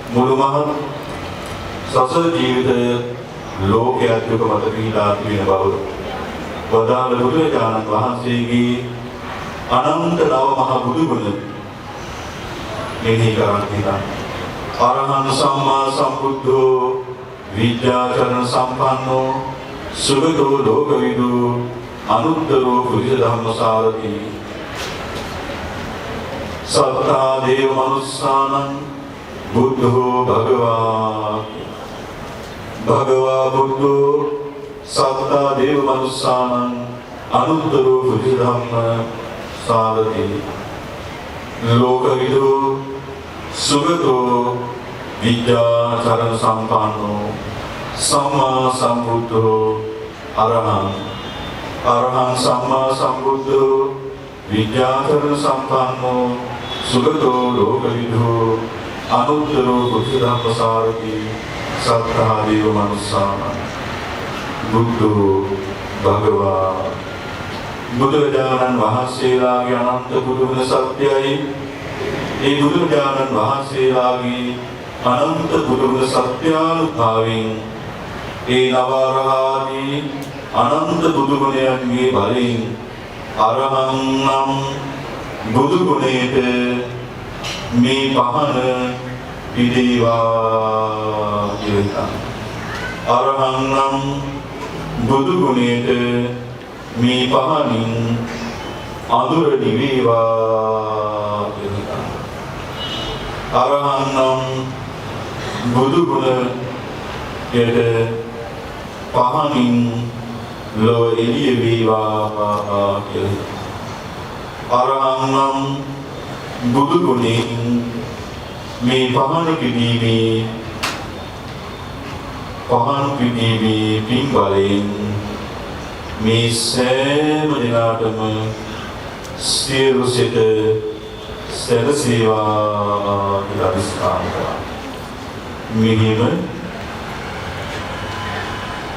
මුළුමහත් සසර ජීවිතය ලෝකයේ දුක මත පිහිටා තිබෙන බව වදාළ බුදුරජාණන් වහන්සේගේ අනන්ත නව මහ බුදු ගුණ මෙහි කරන්නේ. අරහං සම්මා සම්බුද්ධෝ විද්‍යාචරණ සම්පන්නෝ සුගතෝ ලෝකවිදු අනුත්තරෝ පුරිස ධම්මසාරති සත්තා දේව මනුස්සානං බුද්ධෝ භගවා බුද්ධෝ සත්තා දේව මනුස්සානං අනුත්තරෝ පුරිස ධම්මසාරති ලෝකවිදු සුගතෝ විද්‍යාචරණ සම්පන්නෝ සම්මා සම්බුද්ධෝ අරහං සම්මා සම්බුද්ධෝ විද්‍යාචරණ සම්පන්නෝ සුගතෝ ලෝකවිදෝ අනුත්තරෝ බුද්ධධම්මසාරති සත්තා දේව මනුස්සානං බුද්ධෝ භගවා බුදුරජාණන් වහන්සේලාගේ අනන්ත බුදුගුණ සත්‍යයි. ඒ බුදුරජාණන් වහන්සේලාගේ අනන්ත බුදුගුණ සත්‍යානුභාවයෙන් ඒ නවරහාදී අනන්ත බුදුගුණයන්ගේ බලයෙන් අරහං නම් බුදුගුණයට මේ පහන පිළිවා කියලා. අරහං නම් බුදුගුණයට මේ පහනින් අඳුර නිවේවා කියලා. අරහං නම් බුදු ගුණයට පහනින් ලොව එළිය වේවා කියලා. අරහං නම් බුදු ගුණෙන් මේ පහන පිදීමේ පින් බලයෙන් මේ සෑම දිනාටම සියලු සිත සැලසේවා කියලා අදිස්ථාන කරා. මෙහිම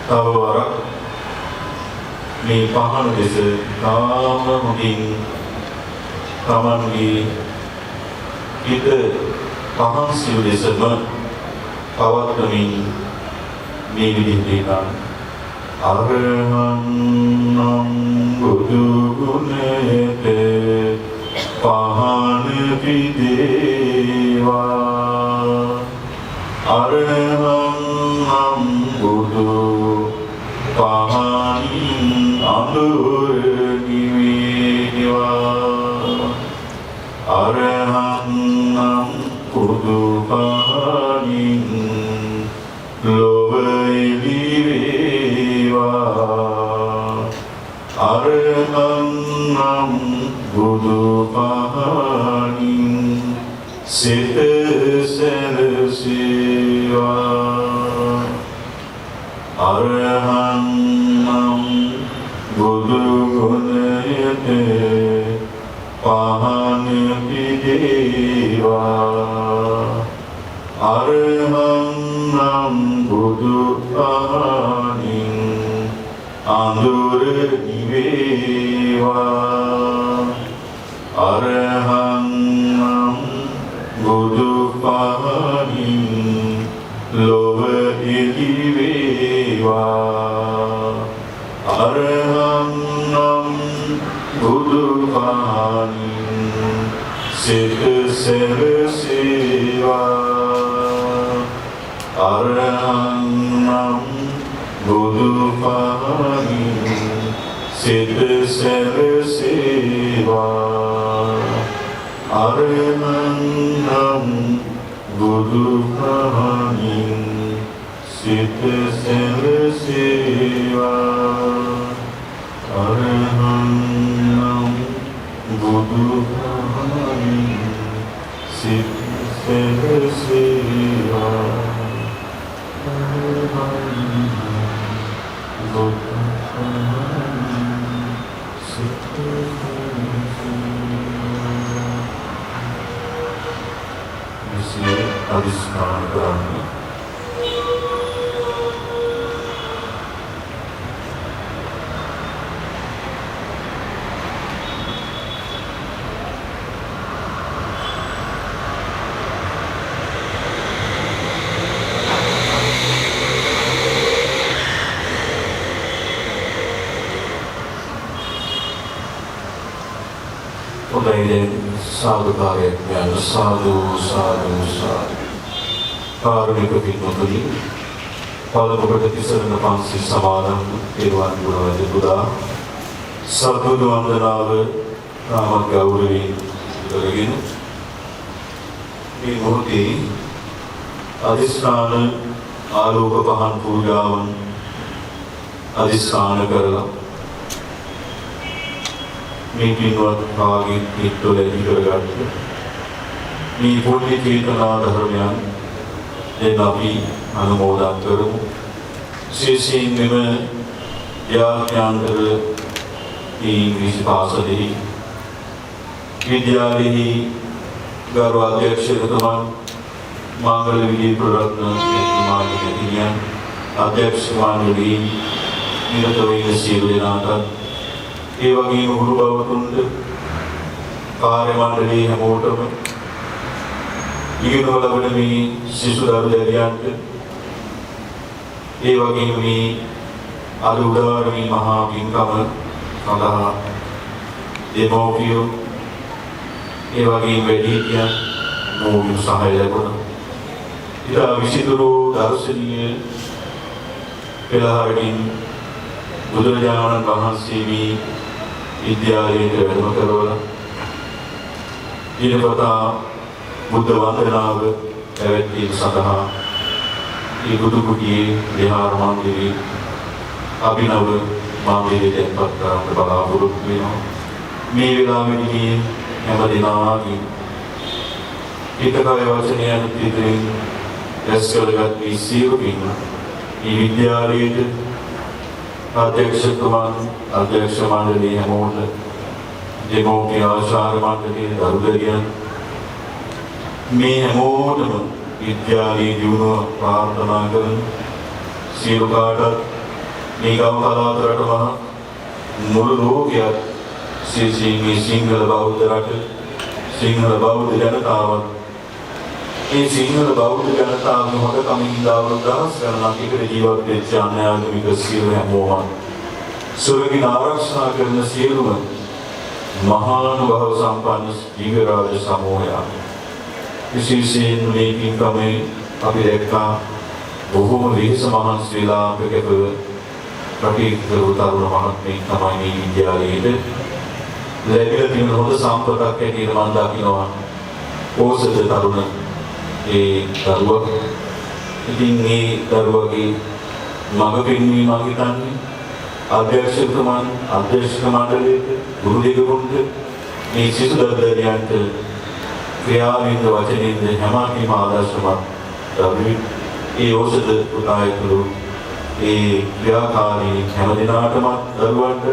තව වරක් මේ පහන දෙස තාම හොඳින් තමන්ගේ හිත පහන් සිව් දෙසම පවත්වමින් මේ විදිහට අරහං නම් බුදු ගුණයට පහන පිදේවා. අරහං නම් බුදු පහනින් අඳුර නිවේවා. අරහං නම් බුදු පහනින් ලොව අරහං නම් බුදු පහනින් සිත සැලසේවා. අරහං නම් බුදු ගුණයට පහන පිදේවා. අරහං නම් බුදු පහනින් අඳුර නිවේවා. අරහං බුදු පහනින් සිත සැරසේවා අරහං නම් බුදු පහනින් සිත සැරසේවා අරහං නම් බුදු පහනින් සිත සැරසේවා අරහං නම් බුදු පහනින් සිත සැරසේවා අරහං බුදු පහනින් සිත සැරසේවා අදිස්ථාන කරන්නේ Udaiden sadhukarya ඥාන සාදු සාදු සාදු කාරුණික පින්වතුනි පළමුවට තිසරණ පන්සිල් සමාදන් පෙරවන් ගුණවද පුදා සත්බුදු වන්දනාව නාම ගෞරවයෙන් කරගෙන මේ මොහොතේ අදිස්ථාන ආලෝක පහන් පූජාවන් අදිස්ථාන කරලා මේ පින්වත් භාගී පිටුල ඉදිරියට මේ පුණ්‍ය චේතනා ධර්මයන් දැන් අපි අනුමෝදන් කරමු. විශේෂයෙන් මෙම යාඥාන්තර ඉංග්‍රීසි පාසලෙහි විද්‍යාලයෙහි ගෞරව අධ්‍යක්ෂකතුමන් මංගල විජය ප්‍රරත්න මහත්මයාණන් අධ්‍යක්ෂ මණ්ඩලයේ නිරත වූ සියලු දෙනාට ඒ වගේම ගුරු බවතුන්ට කාර්ය මණ්ඩලයේ හැමෝටම ඉගෙනව ලබන මේ සිසු දරු දැරියන්ට ඒ වගේම මේ අද උදාරමී මහා පින්කම සඳහා දෙමෝපියෝ ඒ වගේම වැඩිහිටියන් මෝවින් සහාය ලැබුණා. ඉතා විසිතුරු දර්ශනීය පෙළහරකින් බුදුරජාණන් වහන්සේ මේ විද්‍යාලයට වැඩම කරවලා දිනපතා බුද්ධ වන්දනාව පැවැත්වීම සඳහා මේ බුදු කුටියේ විහාර මන්දිරයේ අභිනව මන්දිරයේ තැන්පත් කරන්න බලාපොරොත්තු වෙනවා. මේ වෙලාවේදී හැම දිනාගේ හිතකය වචනයන් පිටින් රැස්කලගත් මේ සියලු පින් මේ විද්‍යාලයේ අධ්‍යක්ෂකතුමන් අධ්‍යක්ෂ මණ්ඩලයේ හැමෝට දෙමෝපිය ආචාර්ය මණ්ඩලයේ දරුදරියන් මේ හැමෝටම විද්‍යාලයේ දියුණුව ප්‍රාර්ථනා කරන සියලු කාටත් මේ ගම පළාතටම මුළු ලෝකයක් සිසිංගේ සිංහල බෞද්ධ රට සිංහල බෞද්ධ ජනතාවත් මේ සිංහල බෞද්ධ ජනතාවගේ හොඳකමින් දවස් ගණනක් එකට ජීවත් වෙච්ච අන්‍යාගමික සියලු හැමෝම සුරකින් ආරක්ෂා කරන සියලුම මහානුභාව සම්පන්න ජීවරාජ සමූහය විශේෂයෙන් මේ පින්කමේ අපි දැක්කා බොහෝම වෙහෙස මහන්සි වෙලා අපකව රටේ කරු තරුණ මහත්මයෙක් තමයි මේ විද්‍යාලයේ ලැබිලා තියෙන හොඳ සම්පතක් ඇටියට මම දකිනවා ඕසද තරුණ ඒ දරුවා. ඉතින් මේ දරුවාගේ මඟ පෙන්වීම මම හිතන්නේ අධ්‍යක්ෂකතුමන් අධ්‍යක්ෂක මණ්ඩලයට ගුරු දෙවිවරුන්ට මේ සිසු දරුවන්ට ක්‍රියාවෙන්ද වචනෙන්ද හැමකීම ආදර්ශමත් දරුවෝ ඒ ඕසද පුතායතුළු ඒ ක්‍රියාකාරී හැම දිනාටම දරුවන්ට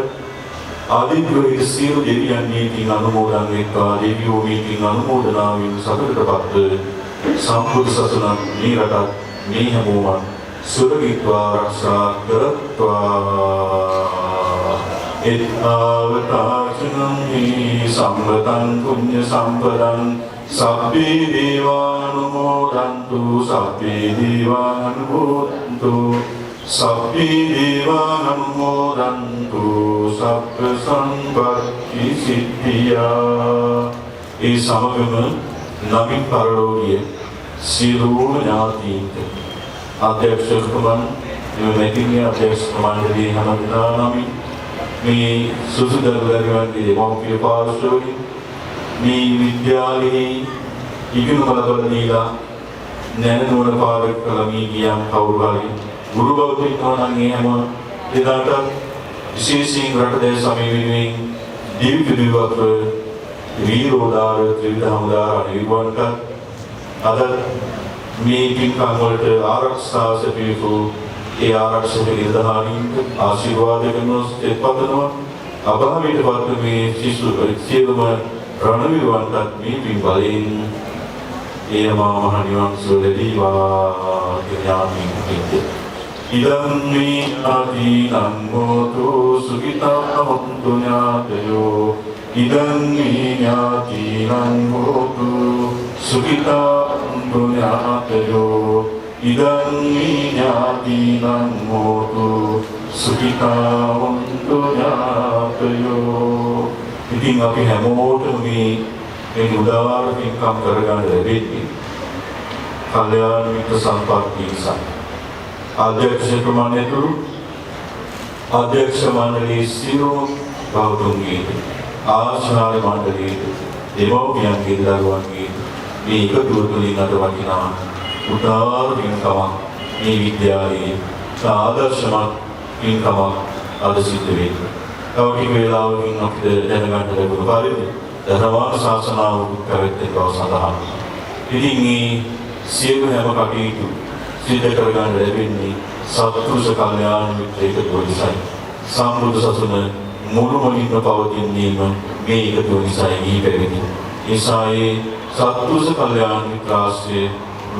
ආදිග්‍රහිත සියලු දෙවියන් මේකින් අනුමෝදන් වෙත්වා. දෙවියෝ මේකින් අනුමෝදනාවෙන් සතුටටපත් සම්බුදු සසුනක් මේ රටත් මේ හැමෝම සුරකිත්වා ආරක්ෂා කරත්වා. එත්තාවතාචනං හි සම්පතං පුඤ්ඤ සම්පදං සබ්බේ දේවානුමෝදන්තු සබ්බේ දේවානුමෝදන්තු Sabbi devanumodantu sabba sampatti siddhiya. ඒ සමගම නමින් පරලෝකීය සියලුම ඥාතීන්ට අධ්‍යක්ෂකතුමන් මෙතිණිය අධ්‍යක්ෂක මණ්ඩලයේ හැම දෙනා නමින් මේ සුසුදරුවන්ගේ දෙමව්පිය පාර්ශ්වයෙන් මේ විද්‍යාලයේ ඉගෙන බලබල දීලා නැනනුවර පාරක් කළ මේ ගියම් කවුරු හරි ගුරු බෞද්ධිකව නම් ඒ හැම දෙනාට විශේෂයෙන් රට දේශ සමය වෙනුවෙන් දීර්ඝ වීරෝදාර ත්‍රිවිධ හමුදා නිර්වන්ත අද මේ පින්කම් වලට ආරක්ෂා සැපයූ ඒ ආරක්ෂක නිලධාරීන්ට ආශිර්වාද කරනවා එපදනවා අභාවයට පත් මේ සිසු සියලුම රණවිරුවන්ටත් මේ පින් බලයෙන් ඒ මහා මහ නිවන් සුව ලැබීවා ඥාතින් පිට ඉදං මේ ආදීනං හෝතු සුඛිතා හොන්තු ඥාතයෝ ඉදං මේ ඥාතිනං හෝතු සුඛිතා හොන්තු ඥාතයෝ ඉදං මේ ඥාතිනං හෝතු සුඛිතා හොන්තු ඥාතයෝ. ඉතින් අපි හැමෝටම මේ උදාාර පින්කම් කරගන්න ලැබෙන්නේ කල්යාණ මිත්‍ර සම්පත්තිය නිසා. අධ්‍යක්ෂකතුමාණෙතුළු අධ්‍යක්ෂ මණ්ඩලයේ සියලු බෞද්ධුන්ගේ ආචාර්ය මණ්ඩලයේ දෙමව්පියන්ගේ දරුවන්ගේ මේ එකතුව තුළින් අද වටිනා උදාාර පින්කමක් මේ විද්‍යාලයේ ආදර්ශමත් පින්කමක් අද සිද්ධ වෙන්නේ. තව ටික වේලාවකින් අපිට දැනගන්න ලැබුණු පරිදි ධර්මාන ශාසනාව පැවැත්වෙන බව සඳහන්. ඉතින් මේ සියලු හැම කටයුතු සිද්ධ කරගන්න ලැබෙන්නේ සත්පුරුෂ කල්යාණ මිත්‍ර එකතුව නිසායි. සම්බුදු සසුන මුළුමනින්ම පවතින්නේම මේ එකතුව නිසායි ඊ පැවිදි. ඒසායේ සත්පුරුෂ කල්යාණ මිත්‍රාශ්‍රය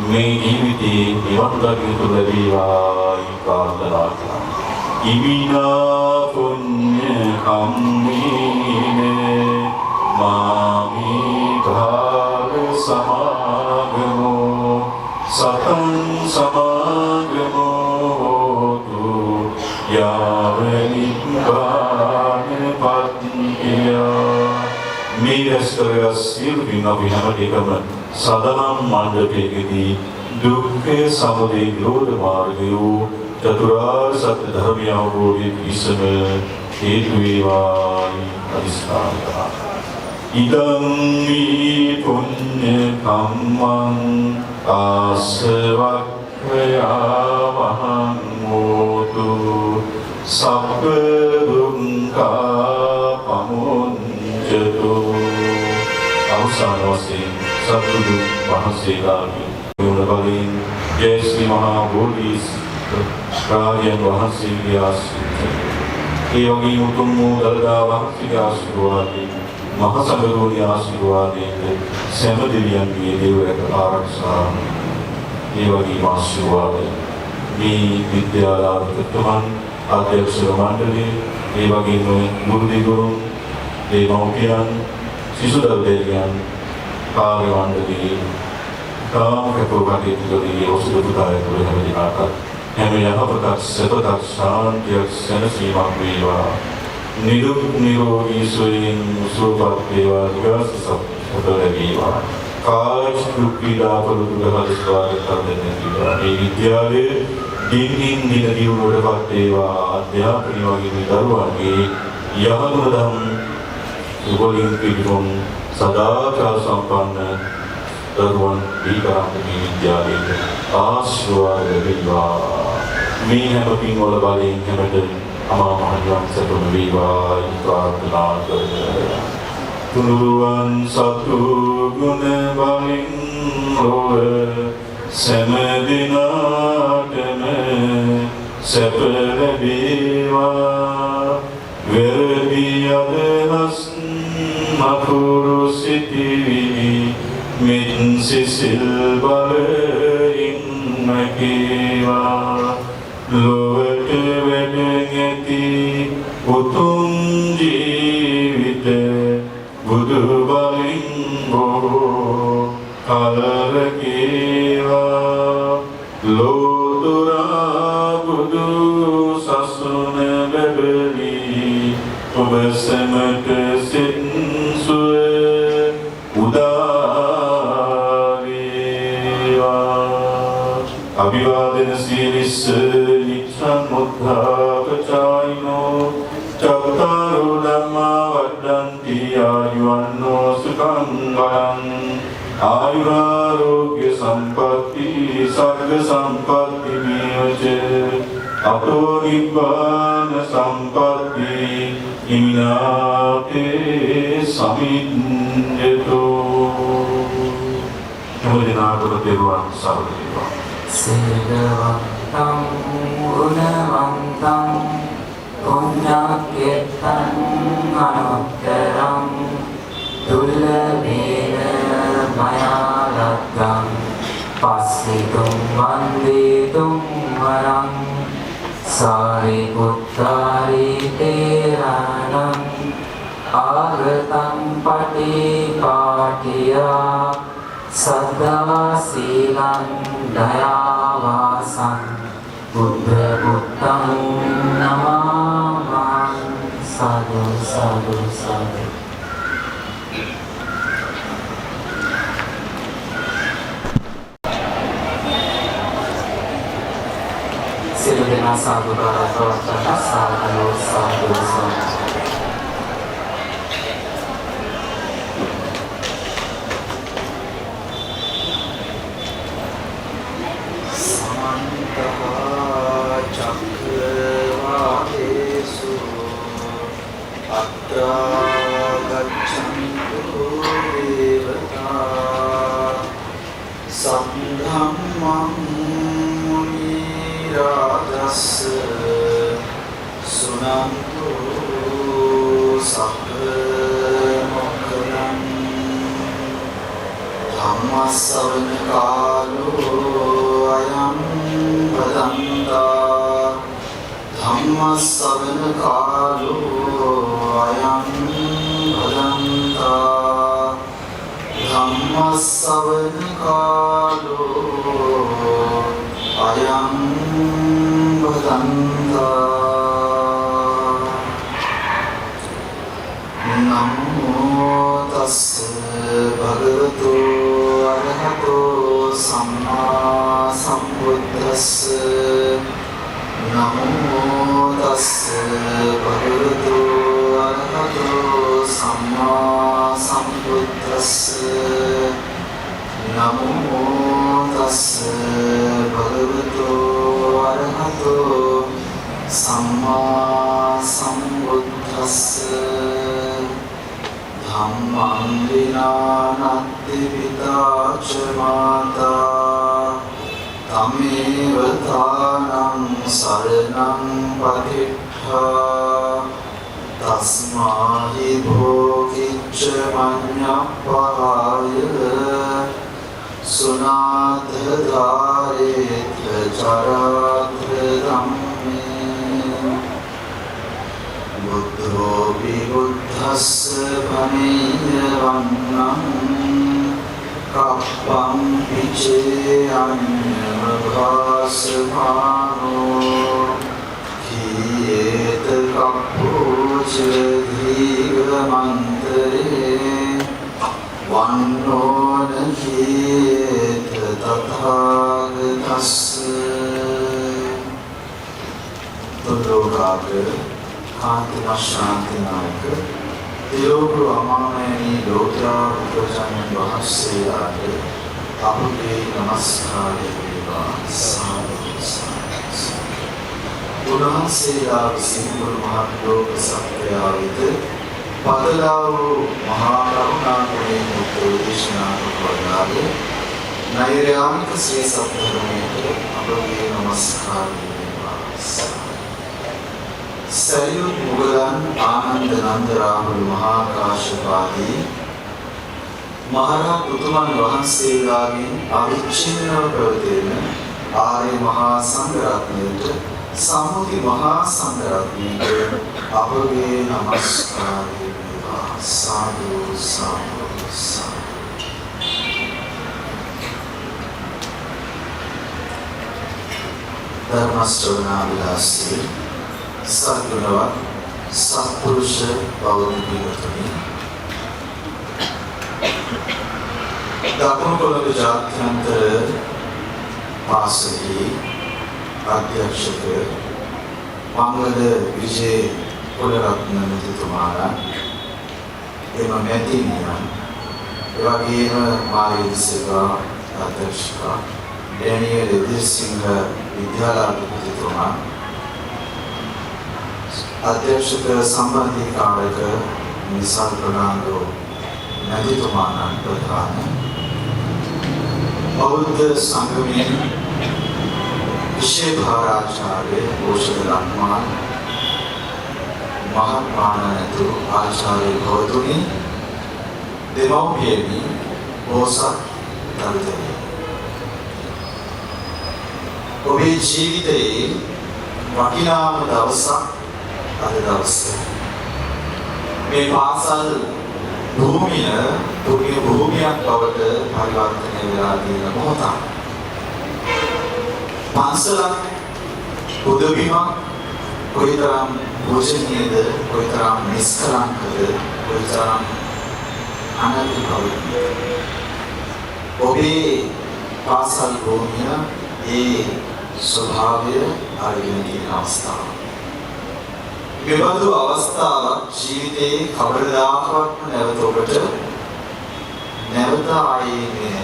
මේ ජීවිතයේ නිවන් දකින්න ලැබේවා ප්‍රාර්ථනා කරනවා. ඉමිනා පුඤ්ඤ කම්මේන මාමි භාග සමාගමෝ සතං සමාගමෝ තු යාව නිබ්බාන පත්තිය. මේ රැස්කරගත් සියලු පින් අපි හැමදේකම සදනම් මණ්ඩපයේදී දුක්ඛ සමුදය නිරෝධ මාර්ගය චතුරාර්ය සත්‍ය ධර්මය අවබෝධයේ පිසම හේතු වේවායි අදිස්ථාන කරා. ඉදං මේ පුඤ්ඤ කම්මං ආසවක්ඛයාවහං හෝතු සබ්බ දුක්ඛා පමුඤ්චතු. අවසාන වශයෙන් සත්බුදු වහන්සේලාගේ ගුණ බලයෙන් ජය ශ්‍රී මහා බෝධි රාජයන් වහන්සේගේ ආශිර්වාදය ඒ වගේම උතුම් වූ දළදා වහන්සේගේ ආශිර්වාදය මහා සංඝරත්නයේ ආශිර්වාදයෙන් සෑම දෙවියන්ගේ දේව ආරක්ෂාව ඒ වගේම ආශිර්වාදය මේ විද්‍යාලාභතුමන් අධ්‍යක්ෂක මණ්ඩලය ඒ වගේම ගුරු දෙවිවරුන් දෙමව්පියන් සිසු දරුදෙවියන් කාර්ය මණ්ඩලයේ කාම කටයුතුකදී ඔසුදුදායක වෙනදිනාට හැම යහපතක් සැපතක් ශාන්තියක් සැනසීමක් වේවා. නිදුක් නිරෝගී සුවයෙන් සුවපත් වේවා. විකාශ සප්ත ලැබේවා. කායික දුක් පීඩා පරිදුක හදස්වාගත කරන්නේ මේ විද්‍යාලයේ දිනින් දින දියුණුවටපත් වේවා. අධ්‍යාපනය වගේ දරුවන්ගේ යහගුණ ධම් සුවලින් පිළිතුම් සදාචාර සම්පන්න දරුවන් දීකරන්න මේ විද්‍යාලයේ ආශිර්වාද ලැබේවා. මේ හැම පින්වල බලයෙන් හැමද අමා මහ නිවන් සතුන වේවා ප්‍රාර්ථනා කරමු. තුනුරුවන් සතු ගුණ බලෙන් ඔබ සෑම දිනකටම සැප ලැබේවා. වෙරදි අදහස් නපුරු සිටිවි මින් සිසිල් බලයෙන් මැකේවා. ලොවට වැඩ උතුම් ජීවිත බුදු බලෙන් බොහෝ කලරකේවා. ලෝතුරා බුදු ඔබ සැමට සින්සුව උදා වේවා. අභිවාදන සීලිස්ස නිච්ඡන් මුද්ධාපචායිනෝ චත්තාරෝ ධම්මා වඩ්ඩන්ති ආයුවන්නෝ සුඛං බලං ආයුරාෝග්‍ය සම්පatti සග්ග සම්පatti මේවච අපෝ නිබ්බාන සම්පatti ඉමිනාතේ සමිඤ්ඤතෝ. මොදිනාකට දේවාන් සාරදේවා. සිරවන්තං ගුණවන්තං පුඤ්ඤක්ඛේතං අනුත්තරං දුර්ලභේන මයා ලක්ඛං පස්සිතුම් වන්දිතුම් වරං සාරිපුත්තාරි තේරණං ආගතං පටිපාටියා සද්දා සීලං දයාවාසං බුද්ධ පුත්තං නමාමං. සාදු සාදු සාදු. සියලු දෙනා සාදුකාරය පවත්වන සාදු සාදු සාදු. චක්‍රවාලේසු අත්‍රාගච්ඡන්තු දේවතා සම්ධම්මං මුනි රාජස්ස සුනන්තු සබ්බ මොක්ඛදං ධම්මස්සවන කාලෝ අයං වදන්තා ධම්මස්සවන කාලෝ අයං භදන්තා ධම්මස්සවන කාලෝ අයං භදන්තා. නමෝ තස්ස භගවතු අරහතෝ සම්මා සම්බුද්දස්ස. නමෝ තස්ස භගවතු අරහතෝ සම්මා සම්බුද්දස්ස. නමෝ තස්ස භගවතු අරහතෝ සම්මා සම්බුද්දස්ස. ධම්මං විනානත්ති පිතාච මාතා තමේව තානං සරණං පතිට්ඨා තස්මාහි භෝගිච්ඡ මඤ්ඤප්පහාය සුනාත ධාරේත චරාත්‍ර ධම්මේ. බුද්ධෝ විබුද්ධස්ස භමේය වන්නං කප්පං පිචේ අඤ්ඤමභාසමානෝ කීයේත කප්පෝච දීඝමන්තරේ වන්නෝන කීයේත තථාගතස්ස. තුලෝකාග්‍ර කාන්තිම ශාන්තිනායක තිලෝකු අමාමෑණී ලෝකයා බුදුරජාණන් වහන්සේලාට අපගේ නමස්කාරය වේවා. සාදු සාදු. උන්වහන්සේලා විසින් මුළු මහත් ලෝක සත්‍යය වෙත පදලා වූ මහා කරුණාමය උපදේශනා වදාළේ නෛර්යානික ශ්‍රී සත්‍යධර්මයට අපගේ නමස්කාරය වේවා. සරියුත් මුගලන් ආනන්ද නන්ද රාහුල මහා කාශ්‍යපාදී මහරහත් උතුමන් වහන්සේලාගෙන් අවිච්ඡින්නව පැවතෙන ආර්ය මහා සංඝ රත්නයට සම්මුති මහා සංඝ රත්නයට අපගේ නමස්කාරය වේවා. සාදු සාදු සාදු. ධර්ම ශ්‍රවණාභිලාෂී සත්ගුණවත් සත්‍ය සත්පුරුෂ බෞද්ධ පිළිතුරේ දකුණු කොළඹ ජාත්‍යන්තර පාසලේ අධ්‍යක්ෂක මංගල විජේ කුලරත්න මැතිතුමාලා එම මැතිණියන් එවැගේම මාළිග සේවා අධ්‍යක්ෂක ડેනියල් එදිරිසිංහ විද්‍යාලාභිතුමා අධ්‍යක්ෂක සම්බන්ධීකාරක නිසල් ප්‍රනාන්දු මැතිතුමාණන් ප්‍රධාන බෞද්ධ සංගමයේ විශේෂාචාර්ය පෝෂක රත්මාන් මහත්මානතු ආචාර්ය ගෞතමී දෙමව්පියනි බෝසත් දරුදනි ඔබේ ජීවිතයේ වටිනාම දවසක් අද දවස මේ පාසල් භූමිය පුණ්‍ය භූමියක් බවට පරිවර්තනය වෙලා තියෙන මොහොතක් පන්සලක් බුදුබිමක් කොයිතරම් පූජනීයද කොයිතරම් නිස්කලංකද කොයිතරම් අනන්‍යද ඔබේ පාසල් භූමිය ඒ ස්වභාවය අරගෙන තියෙන අවස්ථාව මෙබඳු අවස්ථාවක් ජීවිතයේ කවදාකවත් නැවත ඔබට නැවත ආයේ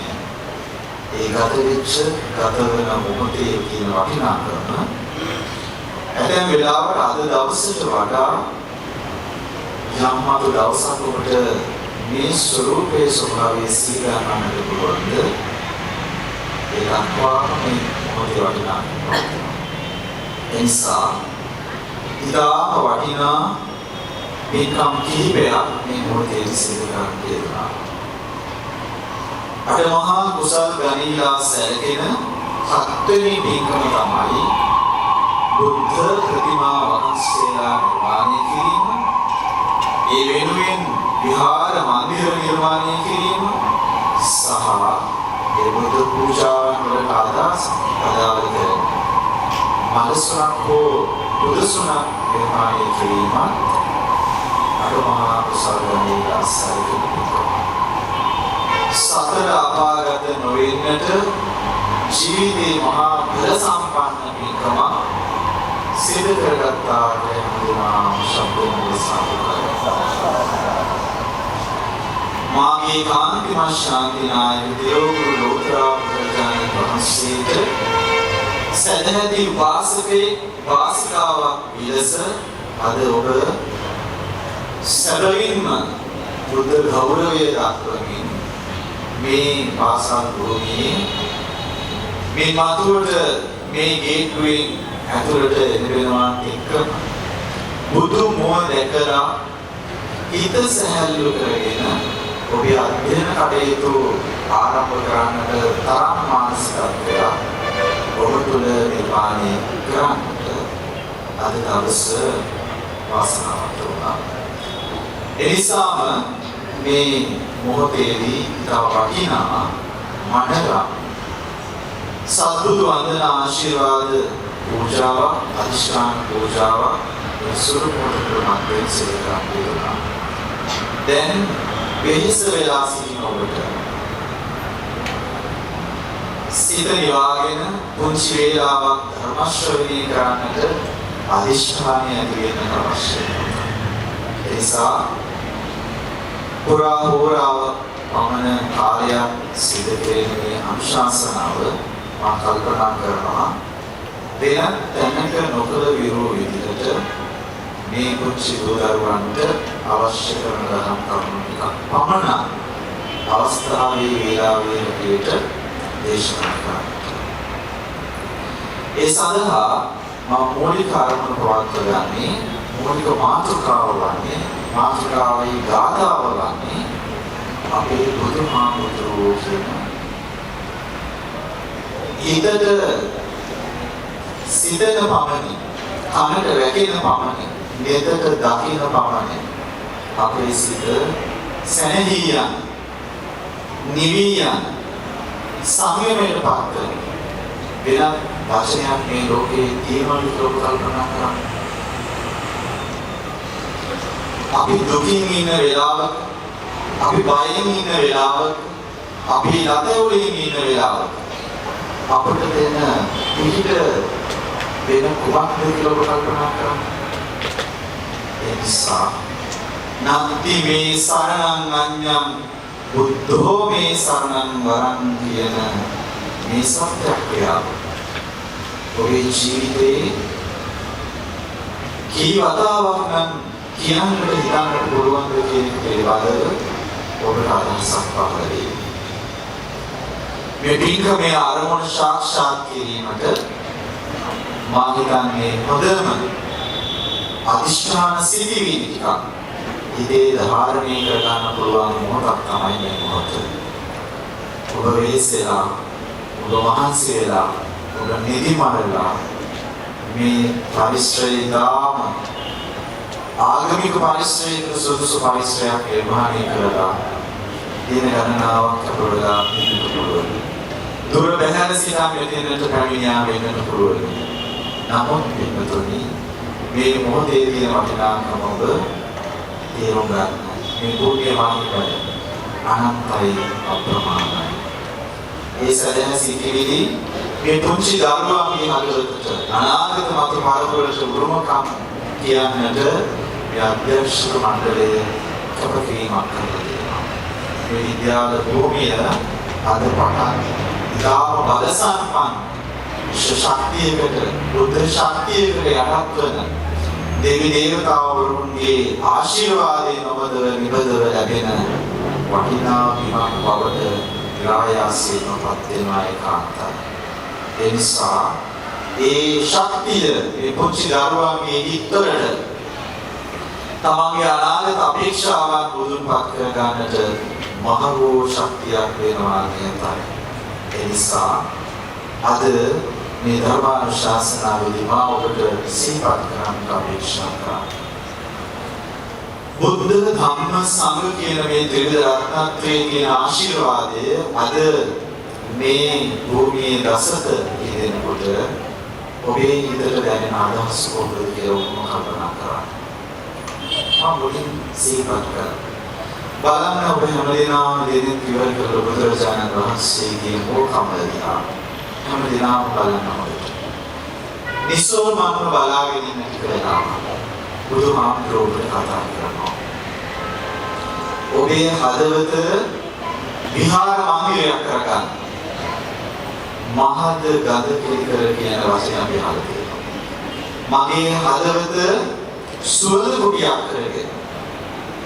ඒ ගත වෙච්ච ගත වෙන මොහොතේ තියෙන වටිනාකම ඇතැම් වෙලාවට අද දවසට වඩා යම් මතු දවසක් ඔබට මේ ස්වරූපයේ ස්වභාවය සීගන්නට පුළුවන්ද ඒ දක්වා මේ මොහොතේ වටිනාකම එනිසා ඉතාම වටිනා පින්කම් කිහිපයක් මේ මොහොතේ සිදු කරන්න තියෙනවා. අටමහා කුසල් ගණීලා සැලකෙන හත්වෙනි පින්කම තමයි බුද්ධ ප්‍රතිමා වහන්සේලා නිර්මාණය කිරීම. ඒ වෙනුවෙන් විහාර මන්දිර නිර්මාණය කිරීම සහ ඒ බුද්ධ පූජාවන් වලට අදාළ කරන මලසුනක් හෝ බුදුසුනක් නිර්මාණය කිරීම අටමහා කුසල ගණීලා සැලකෙන පින්කම. සතර අපාගත නොවෙන්නට ජීවිතේ මහා බල සම්පන්න පින්කම සිදු කරගත්තා කියනවා ශබ්දයෙන් සාදුකාරය. මාගේ කාන්තිමත් ශාන්තිනායක දේවගුරු ලෝතර බුදුරජාණන් වහන්සේට සදහැති වාසිකාවක් විලස අද ඔබ සැබවින්ම බුද්ධ ගෞරවය දක්වමින් මේ පාසල් භූමියේ මේ මාතුවට මේ ගේට්ටුවෙන් ඇතුළට එනවා එක්ක බුදු මුව දැකලා හිත සැහැල්ලු කරගෙන ඔබේ අධ්‍යයන කටයුතු ආරම්භ කරන්නට තරම් මානසිකත්වයක් ඔබ තුළ නිර්මාණය කරන්නට අද දවස වාසනාවන්ත වුණා. එනිසාම මේ මොහොතේදී ඉතා වටිනා මඩලා සත්බුදු වන්දන ආශිර්වාද පූජාවක් අධිෂ්ඨාන පූජාවක් සුරු මොහොතකට සිදු කරනවා. දැන් වෙහෙස වෙලා සිටින ඔබට සිත නිවාගෙන පුංචි වේලාවක් ධර්ම ශ්‍රවණය කරන්නට අධිෂ්ඨානය ඇති වෙන අවශ්‍යයි. එනිසා පුරා හෝරාව පමණ කාලයක් සිදු කෙරෙන්නේ අනුශාසනාව මා කල්පනා කරනවා වෙන තැනක නොකළ විරෝ විදිහට මේ කුංචි දරුවන්ට අවශ්‍ය කරන දහම් කරුණු ටිකක් පමණ අවස්ථාවේ වේලාවේ හැටියට දේශනා කරන්න. ඒ සඳහා මා මූලික අරමුණ පවත්වන්නේ මූලික මාතෘකාව වන්නේ මාතෘකාවේ ගාථාව වන්නේ අපේ බුදුහාමුදුරුවෝ කියන හිතට සිතන පමණින් කනට වැටෙන පමණින් නෙතට දකින පමණින් අපේ සිත සැනහී යන නිවී යන සංයමයට පත් වෙන වචනයක් මේ ලෝකේ තියෙනවලු කියලා කල්පනා කරන්න. අපි දුකින් ඉන්න වෙලාවක, අපි බයෙන් ඉන්න වෙලාවක, අපි ලතවලින් ඉන්න වෙලාවක අපිට දෙන පිහිට වෙන කුමක්ද කියලා ඔබ කල්පනා කරන්න. ඒ නිසා නත්ති මේ සරණං අඤ්ඤං බුද්ධෝ මේ සරණං වරං කියන මේ සත්‍යක්‍රියාව ඔබේ ජීවිතේ කී වතාවක් නම් කියන්නට හිතන්නට පුළුවන් ද කියන පිළිබඳව ඔබට අදහසක් පහළ වෙයි. මේ පින්කමේ ආරමුණ සාක්ෂාත් කිරීමට මා හිතන්නේ හොඳම අදිෂ්ඨාන සිටිවිලි ටිකක් ඉතේ ධාරණය කර ගන්න පුළුවන් මොහොතක් තමයි මේ මොහොත. ඔබ වෙහෙසලා, ඔබ මහන්සි වෙලා, ඔබ නිදිමරලා මේ පරිශ්‍රයදාම ආගමික පරිශ්‍රයක සුදුසු පරිශ්‍රයක් නිර්මාණය කරලා දින ගණනාවක් අපරලා ඉන්න පුළුවන්. දුර බැහැර සිනා මෙතනට පැමිණියා වෙන්නට පුළුවන්. නමුත් පිටුතුනි මේ මොහොතේ තියෙන වටිනාකම ඔබ තේරුම් ගන්න. මේ භූමිය මාහිමයි අනන්තයි අප්‍රමාණයි. ඒ සදහන සිටිවිලි මේ පුංචි දරුවාගේ හදවතට අනාගත මතු පරපුරට උරුමකම් කියන්නට මේ අධ්‍යක්ෂක මණ්ඩලය කැපකිරීමක් කරනවා. මේ විද්‍යාල භූමිය අද පටන් ඉතාම බලසම්පන්න ශක්තියකට, බුද්ධ ශක්තියකට යටත් වන දෙවි දේවතාවරුන්ගේ ආශිර්වාදයෙන් ඔබදව නිබදව ලැබෙන වටිනා විමක් බවට විරායාසයෙන්ම පත් වෙනවා ඒකාන්තයි. ඒ නිසා ඒ ශක්තිය මේ පුංචි දරුවාගේ හිතවලට තමන්ගේ අනාගත අපේක්ෂාවන් මුදුන්පත් කර ගන්නට මහඟු ශක්තියක් වෙනවා කියතයි. ඒ නිසා අද මේ ධර්මානුශාසනාවේදී මා ඔබට සිහිපත් කරන්න අපේක්ෂා කරා. බුද්ධ ධම්ම සංඝ කියන මේ ත්‍රිවිධ රත්නත්‍රයේ තියෙන ආශිර්වාදය අද මේ භූමියේ දසක යෙදෙනකොට ඔබේ හිතට දැනෙන අදහස් කොහොමද කියලා ඔබම කල්පනා කරන්න. මම මුලින් සිහිපත් කරා. බලන්න ඔබ හැමදේම දෙදින් ඉවර කරලා බුදුරජාණන් වහන්සේගේ මොකමදියා හැමදේම බලන්න ඕනේ. නිසෝමන්ව බලාගෙන ඉන්න කියලා බුදුහාමුදුරුවෝ කතා කරනවා. ඔබේ හදවත විහාර මන්දිරයක් කරගන්න. මහද ගද පිළිකර කියන වචන අපි අහලා තියෙනවා. මගේ හදවත සුවඳ කුටියක් කරගෙන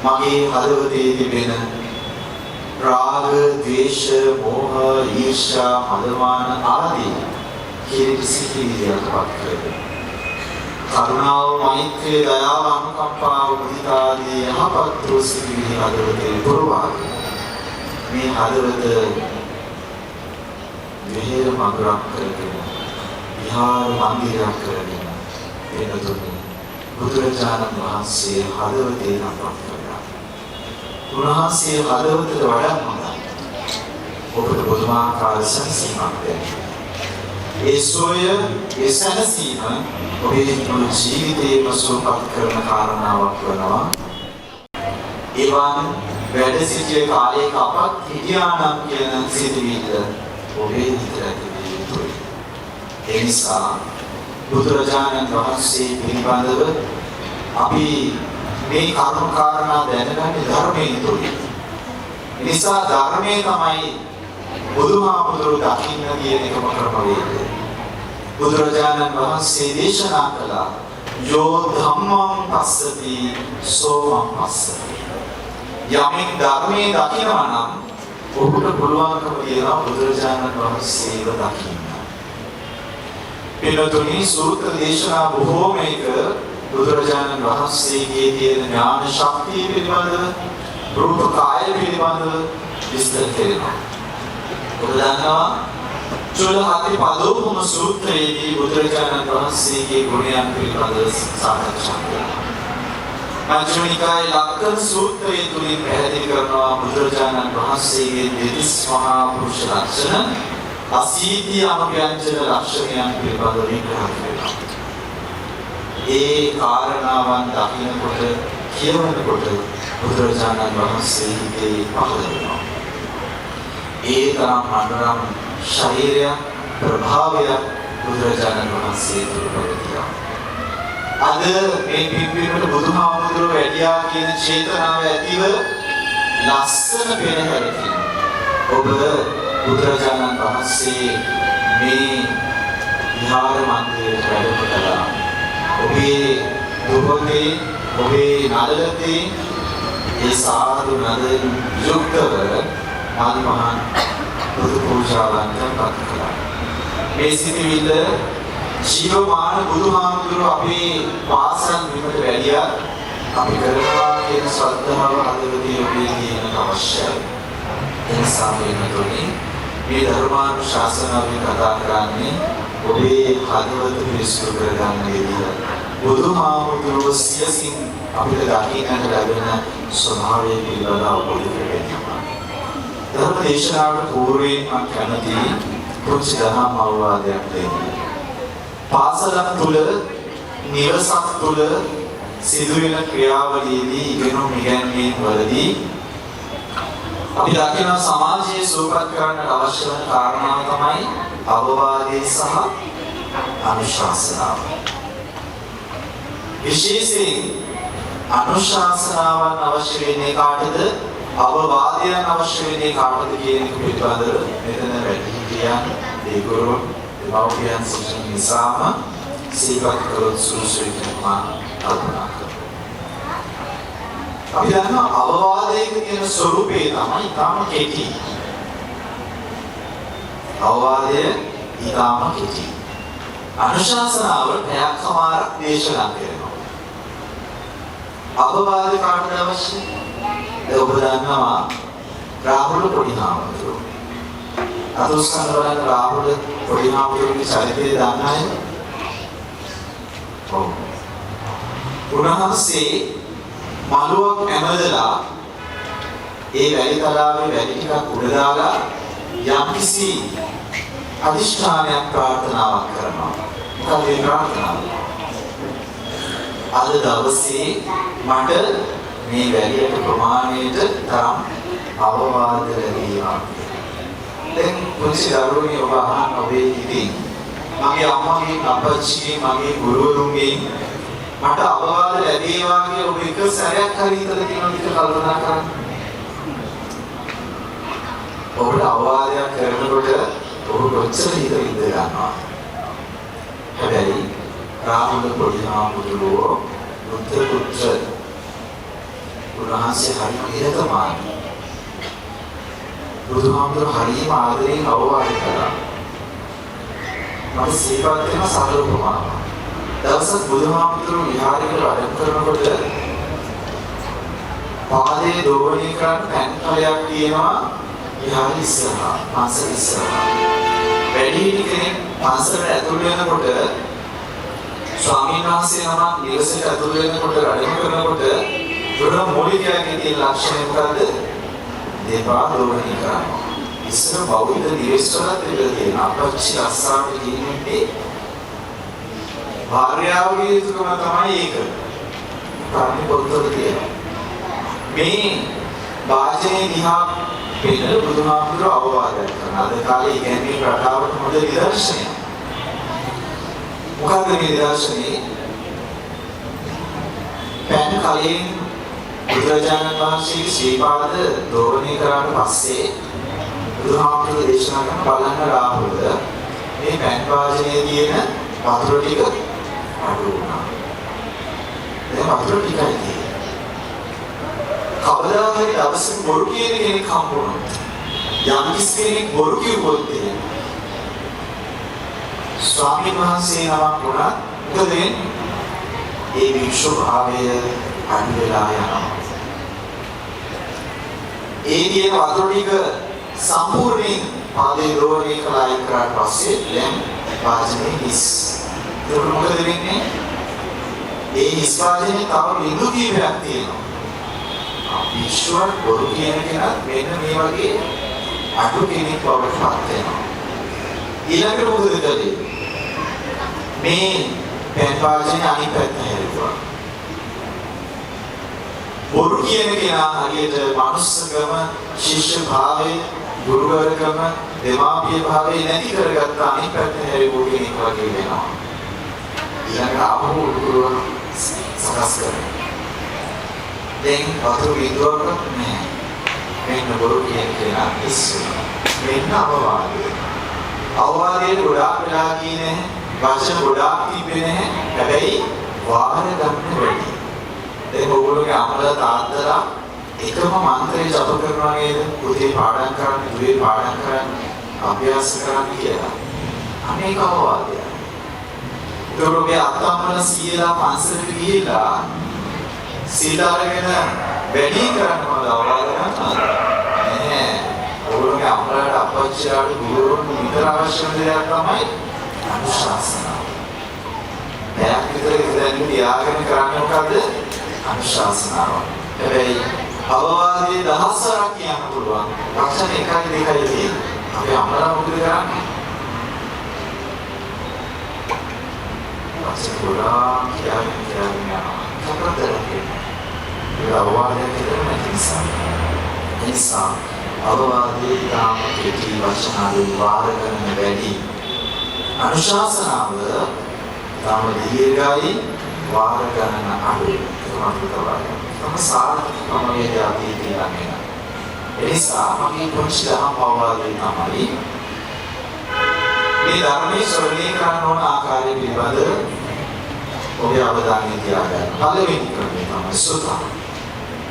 මගේ හදවතේ තිබෙන රාග, ද්වේෂ, මෝහ, ඊර්ෂ්‍යා, මදමාන ආදී කියන සිතිවිලියන්පත් කරගෙන කරුණාව, මෛත්‍රිය, දයාව, අනුකම්පාව, මුදිතා ආදී යහපත් වූ සිතිවිලි හදවතේ පුරවාගෙන මේ හදවත විහෙර මඟුලක් කරගෙන විහාර මන්දිරයක් කරගෙන වෙනතුනි බුදුරජාණන් වහන්සේ හදවතේ නම්පත් කරා. උන්වහන්සේ හදවතට වඩා හොඳයි. ඔබට බුදුමාකාර සංසීමක් දෙන්නේ. ඒ සෝය, ඒ සැනසීම ඔබේ මුළු ජීවිතේම සුවපත් කරන කාරණාවක් වෙනවා. එවන් වැඩ සිටිය කාලයක අපත් හිටියා නම් කියන සිතුවිල්ල ඔබේ හිතට ඇතිවිය යුතුයි. ඒ නිසා බුදුරජාණන් වහන්සේ පිළිබඳව අපි මේ කරුණු කාරණා දැනගන්නේ ධර්මයෙන් තුලින්. ඒ නිසා ධර්මයේ තමයි බුදුහාමුදුරුවෝ දකින්න කියන එකම ක්‍රමවේදය. බුදුරජාණන් වහන්සේ දේශනා කළා යෝ ධම්මං පස්සති සෝමං පස්සති. යමෙක් ධර්මයේ දකිනවා නම් ඔහුට පුළුවන්කම තියෙනවා බුදුරජාණන් වහන්සේව දකින්න. පිළිතුරු සූත්‍ර දේශනා බොහෝමයක බුදුරජාණන් වහන්සේගේ තියෙන ඥාන ශක්තිය පිළිබඳව, රූප කාය පිළිබඳව විස්තර කරනවා. ඔබ දන්නවා චුල්ලහත්තිපදෝපම සූත්‍රයේදී බුදුරජාණන් වහන්සේගේ ගුණයන් පිළිබඳව සාකච්ඡා කරනවා. මජ්ක්‍ධිම නිකායේ ලක්කන සූත්‍රයේ තුලින් පැහැදිලි කරනවා බුදුරජාණන් වහන්සේගේ දෙතිස් මහා පුරුෂ ලක්ෂණ අසීති අනුව්‍යංජන ලක්ෂණයන් පිළිබඳව විග්‍රහ කරනවා. ඒ කාරණාවන් දකිනකොට කියවනකොට බුදුරජාණන් වහන්සේ හිතේ පහළ වෙනවා. ඒ තරම් මනෝරම් ශරීරය ප්‍රභාවය බුදුරජාණන් වහන්සේ තුළ පවතිනවා. අද මේ පින්වීමට බුදුහාමුදුරුවෝ වැඩියා කියන චේතනාව ඇතිව ලස්සන පෙරහැරකින් ඔබ බුදුරජාණන් වහන්සේ මේ විහාර මන්දිරයට වැඩම කළා. ඔබේ දුහොතේ ඔබේ නළලතේ ඒ සාදු නදින් යුක්තව මල්මහන් බුදු පූජාවන්ට පත් කළා. මේ සිටිවිල්ල ජීවමාන බුදුහාමුදුරුවෝ අපේ පාසල් විමට වැඩියා අපි කරනවා කියන ශ්‍රද්ධාව හදවතේ ඔබේ තියෙන අවශ්‍යයි. එනිසා වෙනතොනේ මේ ධර්මානුශාසනාවේ කතා කරන්නේ ඔබේ හදවත පිරිසිදු කරගන්න විදිය. බුදුහාමුදුරුවෝ සියසින් අපිට දකින්නට ලැබෙන ස්වභාවය පිළිබඳව අවබෝධ කරගන්නවා. ධර්ම දේශනාවට පූර්වයෙන් මම කැමති පුංචි දහම් අවවාදයක් දෙන්න. පාසලක් තුළ නිවසක් තුළ සිදුවෙන ක්‍රියාවලියේදී ඉගෙනුම් ඉගැන්වීම් වලදී අපි දකින සමාජයේ සුවපත් කරන්න අවශ්‍ය වන කාරණා තමයි අවවාදය සහ අනුශාසනාව. විශේෂයෙන් අනුශාසනාවන් අවශ්‍ය වෙන්නේ කාටද? අවවාදයන් අවශ්‍ය වෙන්නේ කාටද කියන එක පිළිබඳව මෙතන වැඩිහිටියන් දෙගොල්ලෝ දෙමව්පියන් සිටින නිසාම සීපත් කරොත් සුසුයි කියනවා කල්පනා කරනවා. අපි දන්නවා අවවාදයක තියෙන ස්වરૂපය තමයි ඊටාම කෙටි. අවවාදය ඊටාම කෙටි. අනුශාසනාව පැයක් සමාරක් දේශනා කරනවා. අවවාද කාටද අවශ්‍ය? ඔබ දන්නවා රාහුල පොඩි හාමුදුරුවෝ. අතුස්කන්ධ වල රාහුල පොඩි හාමුදුරුවෝගේ චරිතය දන්න අය? ඔව්. උන්වහන්සේ මළුවක් ඇමදලා ඒ වැලි තලාවේ වැලි ටිකක් උඩ දාලා යම්කිසි අදිෂ්ඨානයක් ප්‍රාර්ථනාවක් කරනවා. මොකද ඒ ප්‍රාර්ථනාව? අද දවසේ මට මේ වැලියට ප්‍රමාණයට තරම් අවවාද ලැබීමක්. දැන් පුංචි දරුවනේ ඔබ අහන්න ඔබේ ඉතින් මගේ අම්මගේ අපච්චිගේ මගේ ගුරුවරුන්ගේ මට අවවාද ලැබේවා කියලා ඔබ එක සැරයක් හරි හිතලා තියෙනවද කියලා කල්පනා කරන්න. ඔබට අවවාදයක් කරනකොට ඔබ කොච්චර හිත විඳ ගන්නවා. හැබැයි රාහුල පොඩි හාමුදුරුවෝ බුද්ධ පුත්‍ර උන්වහන්සේ හරිම නිරතමානී. බුදුහාමුදුරුවෝ හරිම ආදරෙන් අවවාද කළා. මට සීපත් වෙන සරල උපමාවක්. දවසක් බුදුහාමුදුරුවෝ විහාරයකට වැඩම කරනකොට පාදයේ දෝවණය කරන් පෑන් කලයක් තියෙනවා විහාරය ඉස්සරහා, පන්සල ඉස්සරහා. වැඩිහිටි කෙනෙක් පන්සලට ඇතුල් වෙනකොට ස්වාමීන් වහන්සේ නමක් නිවසට ඇතුල් වෙනකොට වැඩම කරනකොට දුර මූලිකයන්ගේ තියෙන ලක්ෂණය මොකද්ද? දෙපා දෝවණය කරනවා. ඉස්සර බෞද්ධ නිවෙස්වල තියෙන අපච්චි අස්සාට කියන්නේ භාර්යාවගේ යුතුකම තමයි ඒක. ප්‍රාණි පොත්වල තියෙනවා. මේ වාචනේ දිහා පෙළ බුදුහාමුදුරුවෝ අවවාදයක් කරනවා. අද කාලේ ඉගැන්වීම් රටාවට හොඳ නිදර්ශනයක්. මොකක්ද මේ නිදර්ශනේ? පෑන් කලින් බුදුරජාණන් වහන්සේගේ ශ්‍රී පාද දෝවණය කරාට පස්සේ බුදුහාමුදුරුවෝ දේශනා කරන බලන්න රාහුල මේ පෑන් වාචනයේ තියෙන වතුර ටික අඩු වුණා. දැන් වතුර ටිකයි තියෙන්නේ. කවදා හරි දවසක බොරු කියන කෙනෙක් හම්බුනොත් යම් කිසි කෙනෙක් බොරු කිව්වොත් ස්වාමීන් වහන්සේ නමක් වුණා මොකද ඒ වික්ෂු භාවය අඩු වෙලා යනවා. ඒ කියන වතුර ටික සම්පූර්ණයෙන් පාදේ දෝවණය කළා කරාට පස්සේ දැන් වාචනේ හිස්. ඒක මොකද වෙන්නේ? ඒ හිස් වාචනේ තව බිඳු කීපයක් තියෙනවා. විශ්වාස බොරු කියන කෙනා මෙන්න මේ වගේ අඩු කෙනෙක් බවට පත් වෙනවා. ඊළඟට මොකද කරන්නේ? මේ පෑන් වාචනේ අනිත් පැත්ත හැරෙනවා. බොරු කියන කෙනා හරියට මනුස්සකම, ශිෂ්‍ය භාවය, ගුරුවරකම, දෙමාපිය භාවය නැති කරගත්ත අනිත් පැත්තේ හැරිපු කෙනෙක් වගේ වෙනවා. ඊළඟට ආපහු ගුරුවර සකස් කරනවා. දැන් වතුර විදුවක නැහැ. මෙන්න බොරු කියන කෙනා ඉස්සු. මෙන්න අවවාදය. අවවාදයේ ගොඩාක් වෙලා කියන්නේ වචන ගොඩාක් තිබෙන්නේ නැහැ. හැබැයි වාර ගන්න වෙයි. දැන් ඔයගොල්ලෝගේ අම්මලා තාත්තලා එකම මන්ත්‍රය ජප කරනවා නේද? පුතේ පාඩම් කරන්න, දුවේ පාඩම් කරන්න, අභ්‍යාස කරන්න කියලා. අනේක අවවාදය. ඒගොල්ලෝගේ අත්තම්මලා සීලා පන්සලට ගිහිලා සීල අරගෙන වැඩි කරනවද අවවාද කරනවා? නෑ. ඔයගොල්ලෝගේ අම්මලාට අපච්චිලාට ගුරුවරුන්ට විතර අවශ්‍ය දෙයක් තමයි අනුශාසනාව. දැන් විතර තියාගෙන කරන්නේ මොකද්ද? අනුශාසනාව. හැබැයි අවවාදයේ දහස්වරක් කියන්න පුළුවන්. වචන එකයි දෙකයි තියෙන්නේ. අපි අම්මලා මොකද කරන්නේ? වචන ගොඩාක් කියන්න යනවා. කතරදරේ. ඒ අවවාදයේ කියන නිසා අවවාදයේ තාම කෙටි වචන වලින් වාර කරන වැඩි. අනුශාසනාව තාම දීර්ඝයි වාර ගණන අඩුයි. තම සාර්ථකම වේද අතීතය ළඟ. එනිසා අපි පොන්චි දහම් අවවාදයේ තමයි මේ ධර්මයේ ශ්‍රවණය කරන ඕන ආකාරය පිළිබඳ ඔබේ අවධානය තියාගන්න. පළවෙනි ක්‍රමය තමයි සුතම.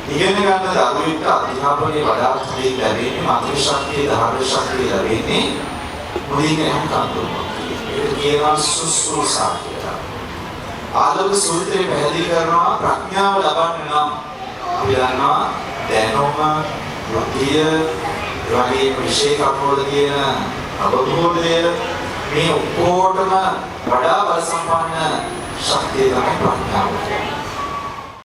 ඉගෙන ගන්න දරුවෙක්ට අධ්‍යාපනයේ වඩාත් හරිය ලැබෙන්නේ මානසික ශක්තිය, ධාර්මික ශක්තිය ලැබෙන්නේ මුලින්ම හම්බුනොත්. ඒක කියනවා සුසුසා කියලා. ආලෝක සූත්‍රය පැහැදිලි කරනවා ප්‍රඥාව ලබන්න නම් අපි දන්නවා දැනුම, බුද්ධිය, වගේ විශේෂ කපෝල කියන අවබෝධය මේ ඔක්කොටම වඩා බල සම්පන්න ශක්තිය තමයි ප්‍රඥාව.